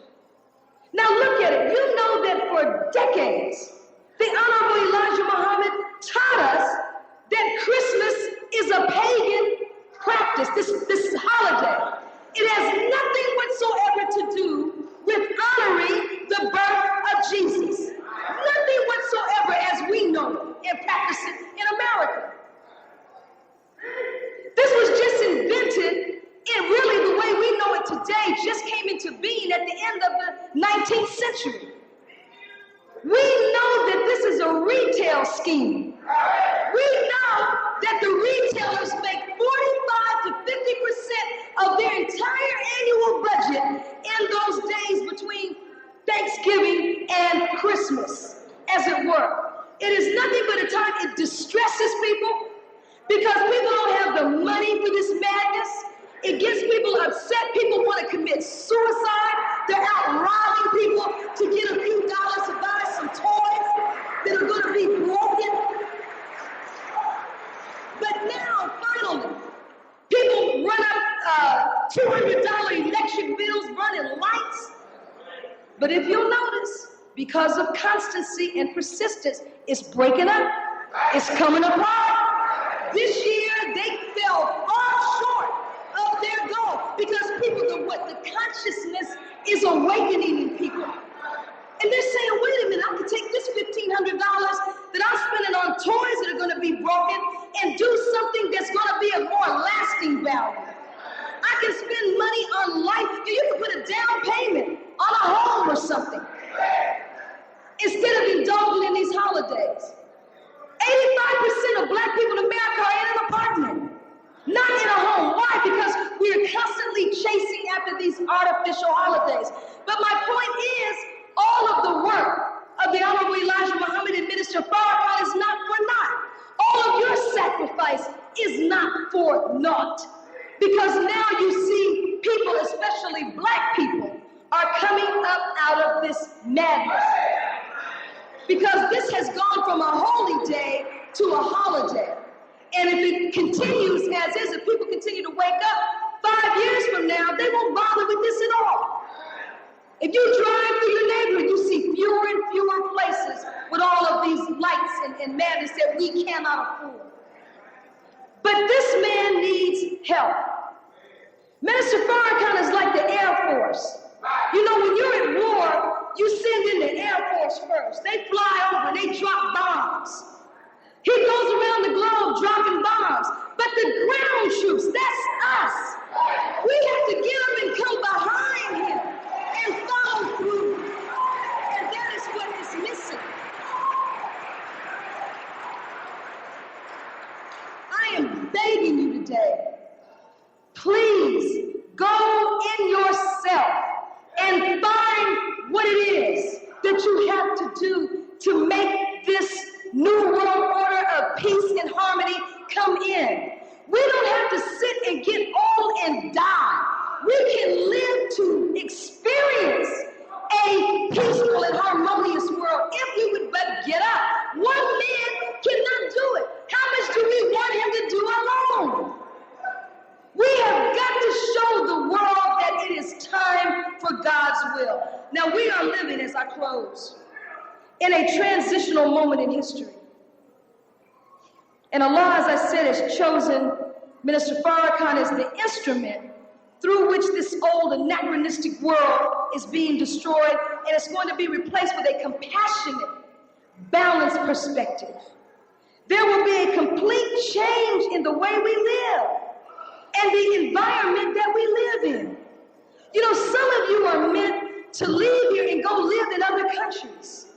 Now look at it. You know that for decades, the Honorable Elijah Muhammad taught us that Christmas is a pagan practice, this holiday. It has nothing whatsoever to do with honoring the birth of Jesus. Nothing whatsoever as we know it and practice it in America. This was just invented, and really the way we know it today just came into being at the end of the 19th century. We know that this is a retail scheme. We know that the retailers make 45 to 50% of their entire annual budget in those days between Thanksgiving and Christmas, as it were. It is nothing but a time it distresses people. because people don't have the money for this madness. It gets people upset. People want to commit suicide. They're out robbing people to get a few dollars to buy some toys that are going to be broken. But now, finally, people run up $200 electric bills running lights. But if you'll notice, because of constancy and persistence, it's breaking up. It's coming apart. This year, they fell far short of their goal because people, the consciousness is awakening in people. And they're saying, wait a minute, I can take this $1,500 that I'm spending on toys that are going to be broken and do something that's going to be of more lasting value. I can spend money on life. You can put a down payment on a home or something instead of indulging in these holidays. 85% of black people in America are in an apartment, not in a home. Why? Because we are constantly chasing after these artificial holidays. But my point is, all of the work of the Honorable Elijah Muhammad and Minister Farrakhan is not for naught. All of your sacrifice is not for naught. Because now you see people, especially black people, are coming up out of this madness. Because this has gone from a holy day to a holiday. And if it continues as is, if people continue to wake up 5 years from now, they won't bother with this at all. If you drive through your neighborhood, you see fewer and fewer places with all of these lights and madness that we cannot afford. But this man needs help. Minister Farrakhan is like the Air Force. You know, when you're at war, you send in the Air Force first. They fly over, they drop bombs. He goes around the globe dropping bombs. But the ground troops, that's us. We have to get up and come behind him and follow through. And that is what is missing. I am begging you today, please go in yourself and find what it is that you have to do to make this new world order of peace and harmony come in. We don't have to sit and get old and die. We can live to experience a peaceful and harmonious world if we would but get up. One man cannot do it. How much do we want him to do alone? We have got to show the world that it is time for God's will. Now we are living, as I close, in a transitional moment in history. And Allah, as I said, has chosen Minister Farrakhan as the instrument through which this old anachronistic world is being destroyed, and it's going to be replaced with a compassionate, balanced perspective. There will be a complete change in the way we live and the environment that we live in. You know, some of you are meant to leave here and go live in other countries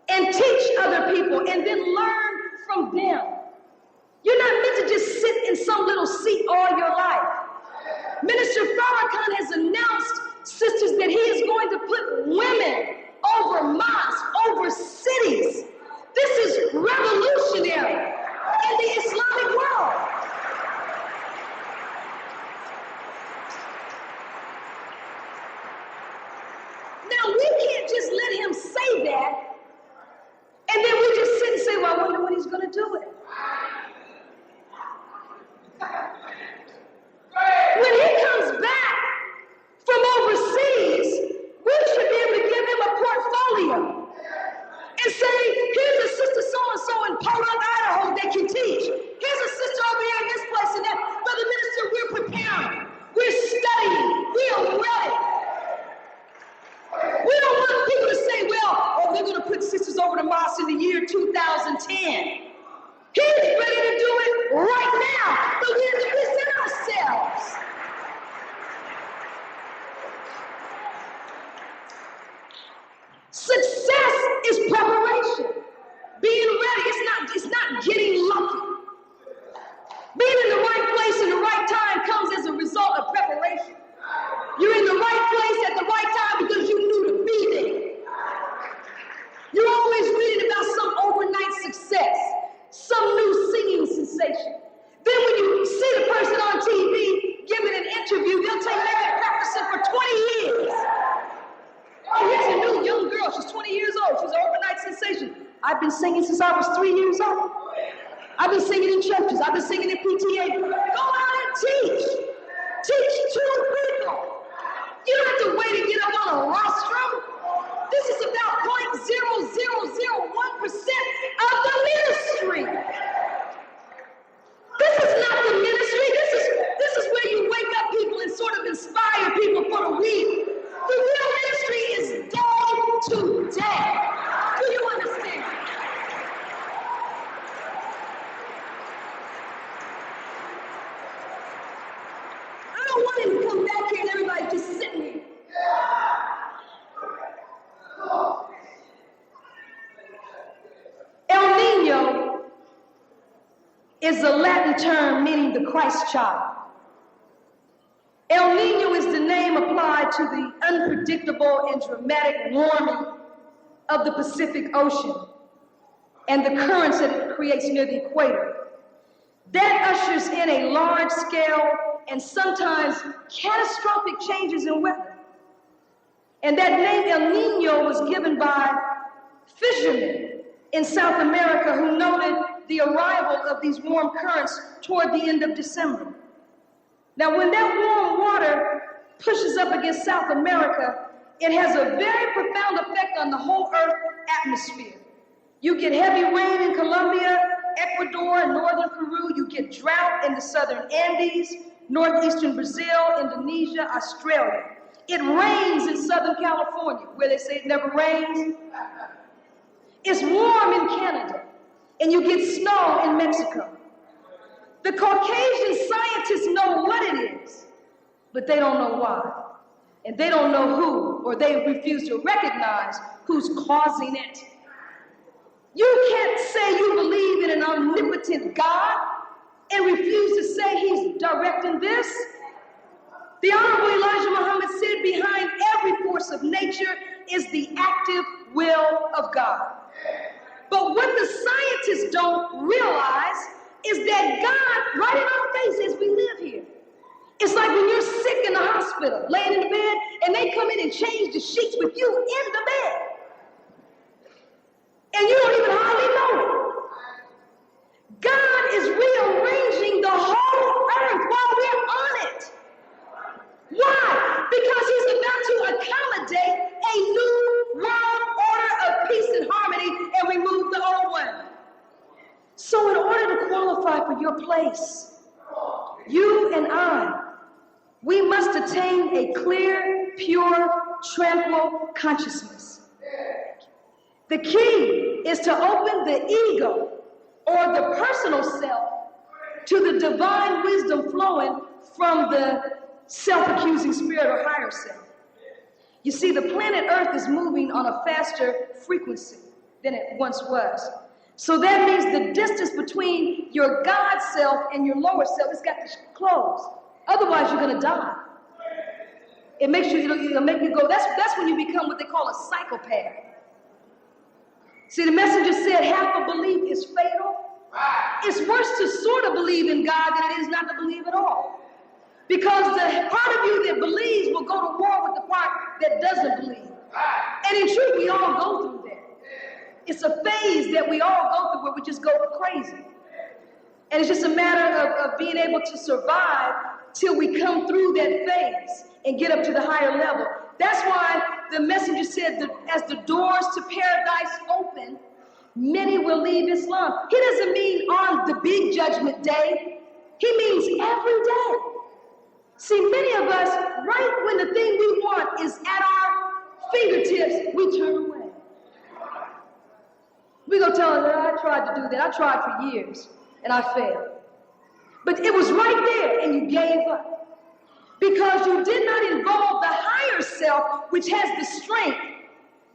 and teach other people and then learn from them. You're not meant to just sit in some little seat all your life. Minister Farrakhan has announced, sisters, that he is going to put women over mosques, over cities. This is revolutionary in the Islamic world. Now, we can't just let him say that, and then we just sit and say, well, I wonder when he's going to do it. When he comes back from overseas, we should be able to give him a portfolio and say, here's a sister so-and-so in Poland, Idaho that can teach. Here's a sister over here in this place and that. Brother Minister, we're preparing. We're studying. We are ready. We don't want people to say, well, they're going to put sisters over the mosque in the year 2010. He's ready to do it right now, but we have to present ourselves. Success is preparation. Being ready, it's not getting lucky. Being in the right place in the right time comes as a result of preparation. You're in the right place at the right time because you knew to be there. You're always reading about some overnight success, some new singing sensation. sensation. Then when you see the person on TV giving an interview, they'll tell you they've been practicing for 20 years. Oh, here's a new young girl. She's 20 years old. She's an overnight sensation. I've been singing since I was 3 years old. I've been singing in churches. I've been singing in PTA. Go out and teach. Teach to people. You don't have to wait to get up on a rostrum. This is about 0.0001% of the ministry. This is not the ministry. This is where you wake up people and sort of inspire people for the week. The real ministry is day to day. Do you understand? I don't want him to come back here and everybody just sitting here. El Nino is a Latin term meaning the Christ child. El Nino is the name applied to the unpredictable and dramatic warming of the Pacific Ocean and the currents that it creates near the equator. That ushers in a large-scale and sometimes catastrophic changes in weather. And that name El Nino was given by fishermen in South America who noted the arrival of these warm currents toward the end of December. Now, when that warm water pushes up against South America, it has a very profound effect on the whole Earth atmosphere. You get heavy rain in Colombia, Ecuador, and northern Peru. You get drought in the southern Andes, northeastern Brazil, Indonesia, Australia. It rains in Southern California, where they say it never rains. It's warm in Canada, and you get snow in Mexico. The Caucasian scientists know what it is, but they don't know why. And they don't know who, or they refuse to recognize who's causing it. You can't say you believe in an omnipotent God and refuse to say he's directing this. The Honorable Elijah Muhammad said behind every force of nature is the active will of God. But what the scientists don't realize is that God, right in our face as we live here, it's like when you're sick in the hospital, laying in the bed, and they come in and change the sheets with you in the bed. And you don't even hardly know it. God is rearranging the whole earth while we're on it. Why? Because he's about to accommodate a new world order of peace and harmony and remove the old one. So in order to qualify for your place, you and I, we must attain a clear, pure, tranquil consciousness. The key is to open the ego or the personal self to the divine wisdom flowing from the self-accusing spirit or higher self. You see, the planet Earth is moving on a faster frequency than it once was. So that means the distance between your God self and your lower self has got to close. Otherwise, you're going to die. It makes you, it'll make you go, that's when you become what they call a psychopath. See, the messenger said half a belief is fatal. It's worse to sort of believe in God than it is not to believe at all. Because the part of you that believes will go to war with the part that doesn't believe. And in truth, we all go through that. It's a phase that we all go through where we just go crazy. And it's just a matter of being able to survive till we come through that phase and get up to the higher level. That's why the messenger said that as the doors to paradise open, many will leave Islam. He doesn't mean on the big judgment day. He means every day. See, many of us, right when the thing we want is at our fingertips, we turn away. We go tell her that I tried to do that. I tried for years, and I failed. But it was right there, and you gave up. Because you did not involve the higher self, which has the strength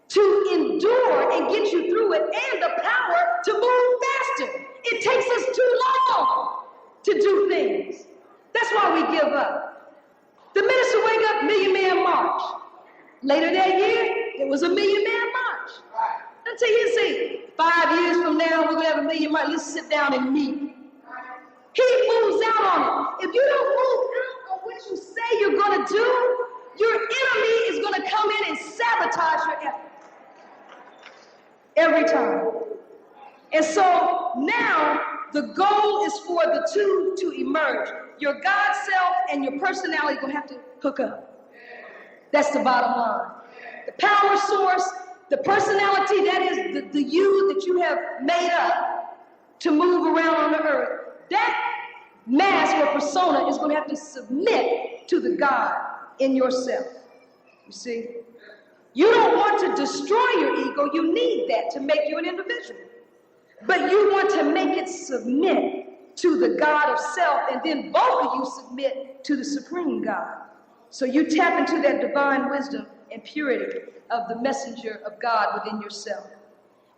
to endure and get you through it, and the power to move faster. It takes us too long to do things. That's why we give up. The minister wake up, Million Man March. Later that year, it was a Million Man March. Until you see, 5 years from now, we're going to have a Million March. Let's sit down and meet. He moves out on it. If you don't move out on what you say you're going to do, your enemy is going to come in and sabotage your effort. Every time. And so now the goal is for the two to emerge. Your God self and your personality are going to have to hook up. That's the bottom line. The power source, the personality, that is the you that you have made up to move around on the earth. That mask or persona is going to have to submit to the God in yourself. You see? You don't want to destroy your ego. You need that to make you an individual. But you want to make it submit to the God of self, and then both of you submit to the supreme God. So you tap into that divine wisdom and purity of the messenger of God within yourself.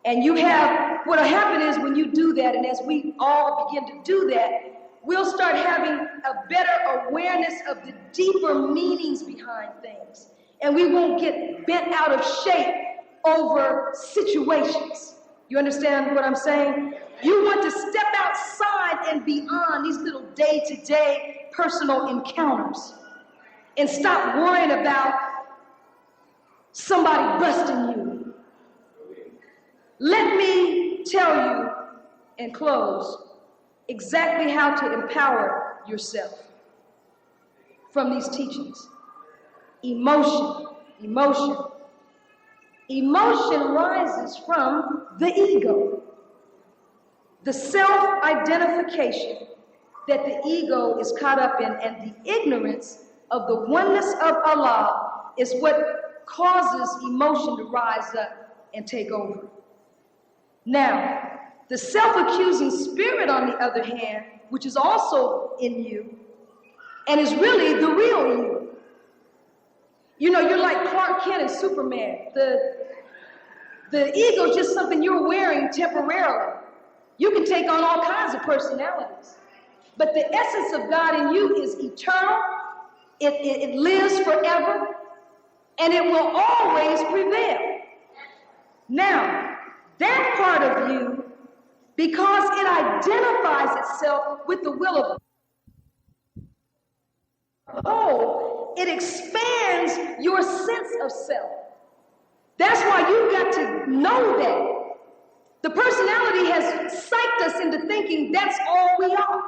And you have, what'll happen is when you do that, and as we all begin to do that, we'll start having a better awareness of the deeper meanings behind things. And we won't get bent out of shape over situations. You understand what I'm saying? You want to step outside and beyond these little day-to-day personal encounters and stop worrying about somebody busting you. Let me tell you and close exactly how to empower yourself from these teachings. Emotion. Emotion rises from the ego. The self-identification that the ego is caught up in and the ignorance of the oneness of Allah is what causes emotion to rise up and take over. Now, the self-accusing spirit, on the other hand, which is also in you and is really the real you. You know, you're like Clark Kent and Superman. The ego is just something you're wearing temporarily. You can take on all kinds of personalities. But the essence of God in you is eternal. It lives forever. And it will always prevail. Now, that part of you, because it identifies itself with the will of God, it expands your sense of self. That's why you've got to know that. The personality has psyched us into thinking that's all we are.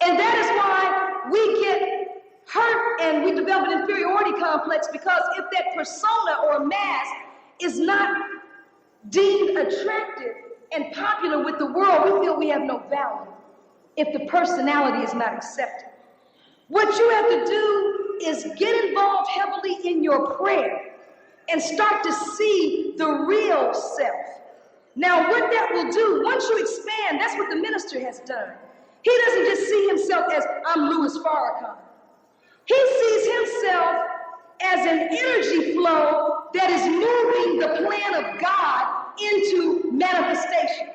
And that is why we get hurt and we develop an inferiority complex, because if that persona or mask is not deemed attractive and popular with the world, we feel we have no value if the personality is not accepted. What you have to do is get involved heavily in your prayer and start to see the real self. Now, what that will do, once you expand, that's what the minister has done. He doesn't just see himself as, I'm Louis Farrakhan. He sees himself as an energy flow that is moving the plan of God into manifestation.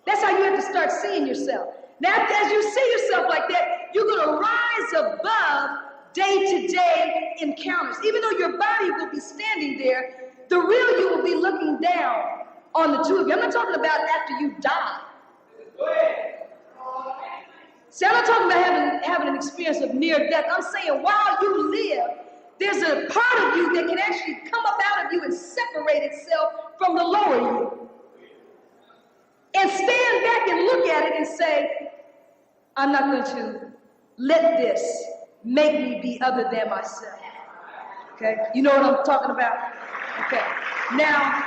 That's how you have to start seeing yourself. Now, as you see yourself like that, you're going to rise above day-to-day encounters. Even though your body will be standing there, the real you will be looking down on the two of you. I'm not talking about after you die. See, I'm not talking about having an experience of near death. I'm saying while you live, there's a part of you that can actually come up out of you and separate itself from the lower you. And stand back and look at it and say, I'm not going to let this make me be other than myself. Okay? You know what I'm talking about? Okay. Now,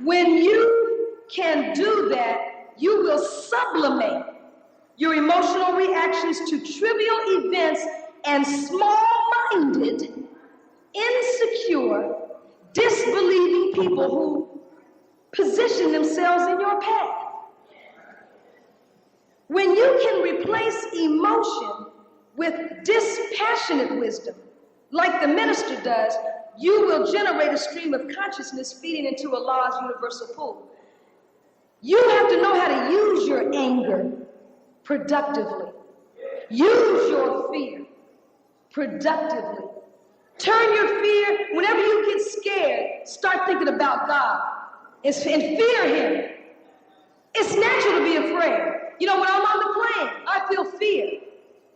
when you can do that, you will sublimate your emotional reactions to trivial events and small-minded, insecure, disbelieving people who position themselves in your path. When you can replace emotion with dispassionate wisdom, like the minister does, you will generate a stream of consciousness feeding into Allah's universal pool. You have to know how to use your anger productively. Use your fear productively. Turn your fear, whenever you get scared, start thinking about God and fear Him. It's natural to be afraid. You know, when I'm on the plane, I feel fear.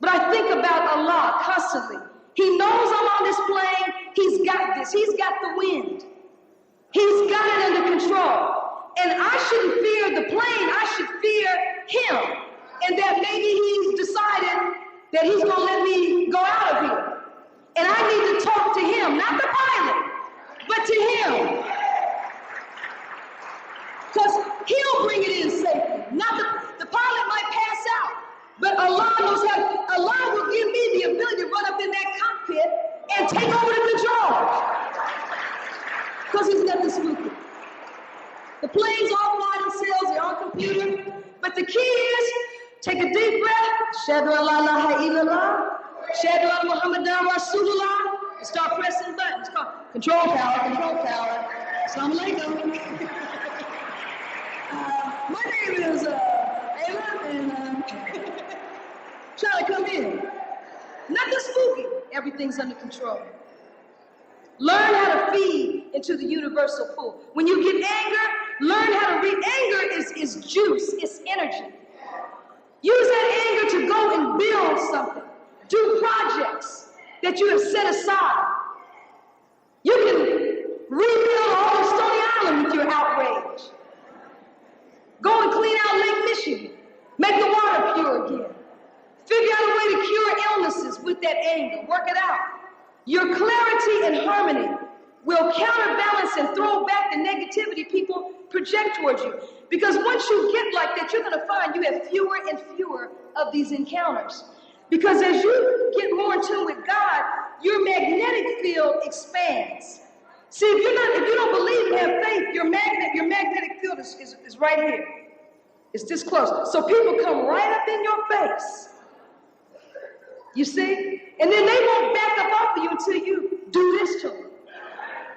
But I think about Allah constantly. He knows I'm on this plane. He's got this. He's got the wind. He's got it under control. And I shouldn't fear the plane. I should fear him. And that maybe he's decided that he's going to let me go out of here. And I need to talk to him, not the pilot, but to him. Because he'll bring it in safely. Not the pilot might pass out, but Allah knows how. Allah will give me the ability to run up in that cockpit and take over the controls. Because he's nothing stupid. The planes all fly themselves, they're on computer. But the key is, take a deep breath. Shadu la ilaha illallah. Shadu Ava Muhammad Rasulullah. And start pressing buttons. Control tower, control tower. Assalamu alaikum. My name is Ava, and trying to come in. Nothing spooky. Everything's under control. Learn how to feed into the universal pool. When you get anger, learn how to read. Anger is juice, it's energy. Use that anger to go and build something. Do projects that you have set aside. You can rebuild a whole Stony Island with your outrage. Go and clean out Lake Michigan. Make the water pure again. Figure out a way to cure illnesses with that anger. Work it out. Your clarity and harmony will counterbalance and throw back the negativity people project towards you. Because once you get like that, you're going to find you have fewer and fewer of these encounters. Because as you get more in tune with God, your magnetic field expands. See, if you don't believe and have faith, your magnetic field is right here. It's this close. So people come right up in your face. You see? And then they won't back up off of you until you do this to them.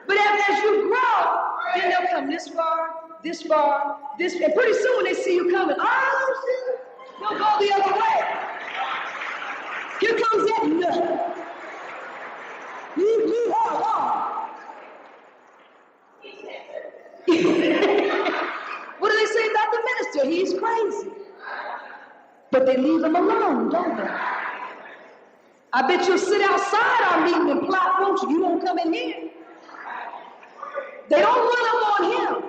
But as you grow, then they'll come this far, this, and pretty soon when they see you coming, they'll go the other way. Here comes that nut. You What do they say about the minister? He's crazy. But they leave him alone, don't they? I bet you'll sit outside our meeting and plot, won't you? You won't come in here. They don't run up on him.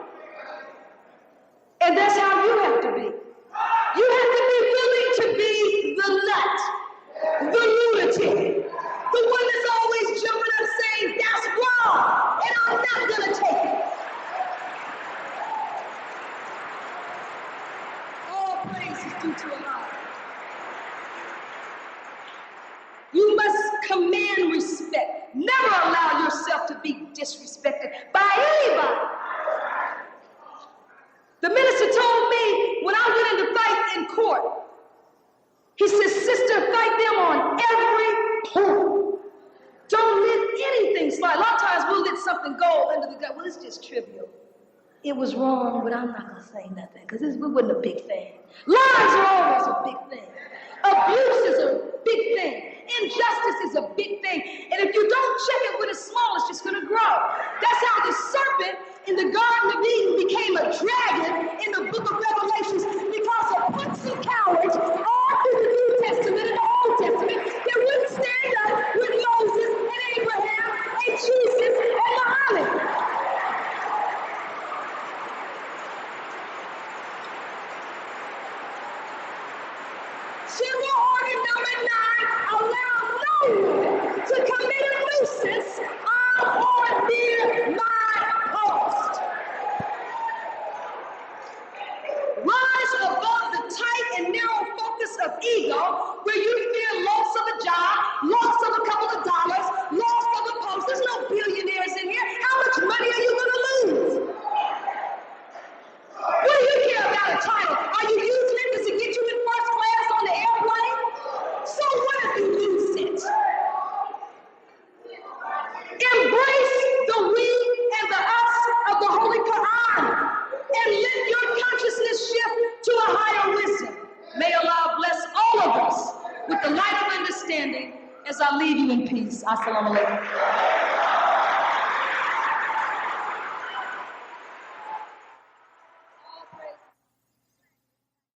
And that's how you have to be. You have to be willing to be the nut, the lunatic, the one that's always jumping up saying, that's wrong, and I'm not going to take it. All praise is due to Allah. You must command respect. Never allow yourself to be disrespected by anybody. The minister told me when I went into fight in court, he said, sister, fight them on every point. Don't let anything slide. A lot of times we'll let something go under the gut. Well, it's just trivial. It was wrong, but I'm not going to say nothing because it wasn't a big thing. Lies are always a big thing. Abuse is a big thing. Injustice is a big thing. And if you don't check it when it's small, it's just going to grow. That's how the serpent in the Garden of Eden became a dragon in the book of Revelations, because of punks and cowards all through the New Testament and the Old Testament that wouldn't stand up with Moses and Abraham and Jesus and Muhammad. Civil order number 9, allow no one to commit a nuisance on or near my post. Rise above the tight and narrow focus of ego, where you fear loss of a job, loss of a couple of dollars, loss of a post. There's no billionaires in here. How much money are you going to lose? What do you care about a title? Are you using it to get you in first class on the airplane? So what if you lose it? Embrace the we and the us of the Holy Quran and let your consciousness shift to a higher wisdom. May Allah bless all of us with the light of understanding as I leave you in peace. Assalamu alaikum.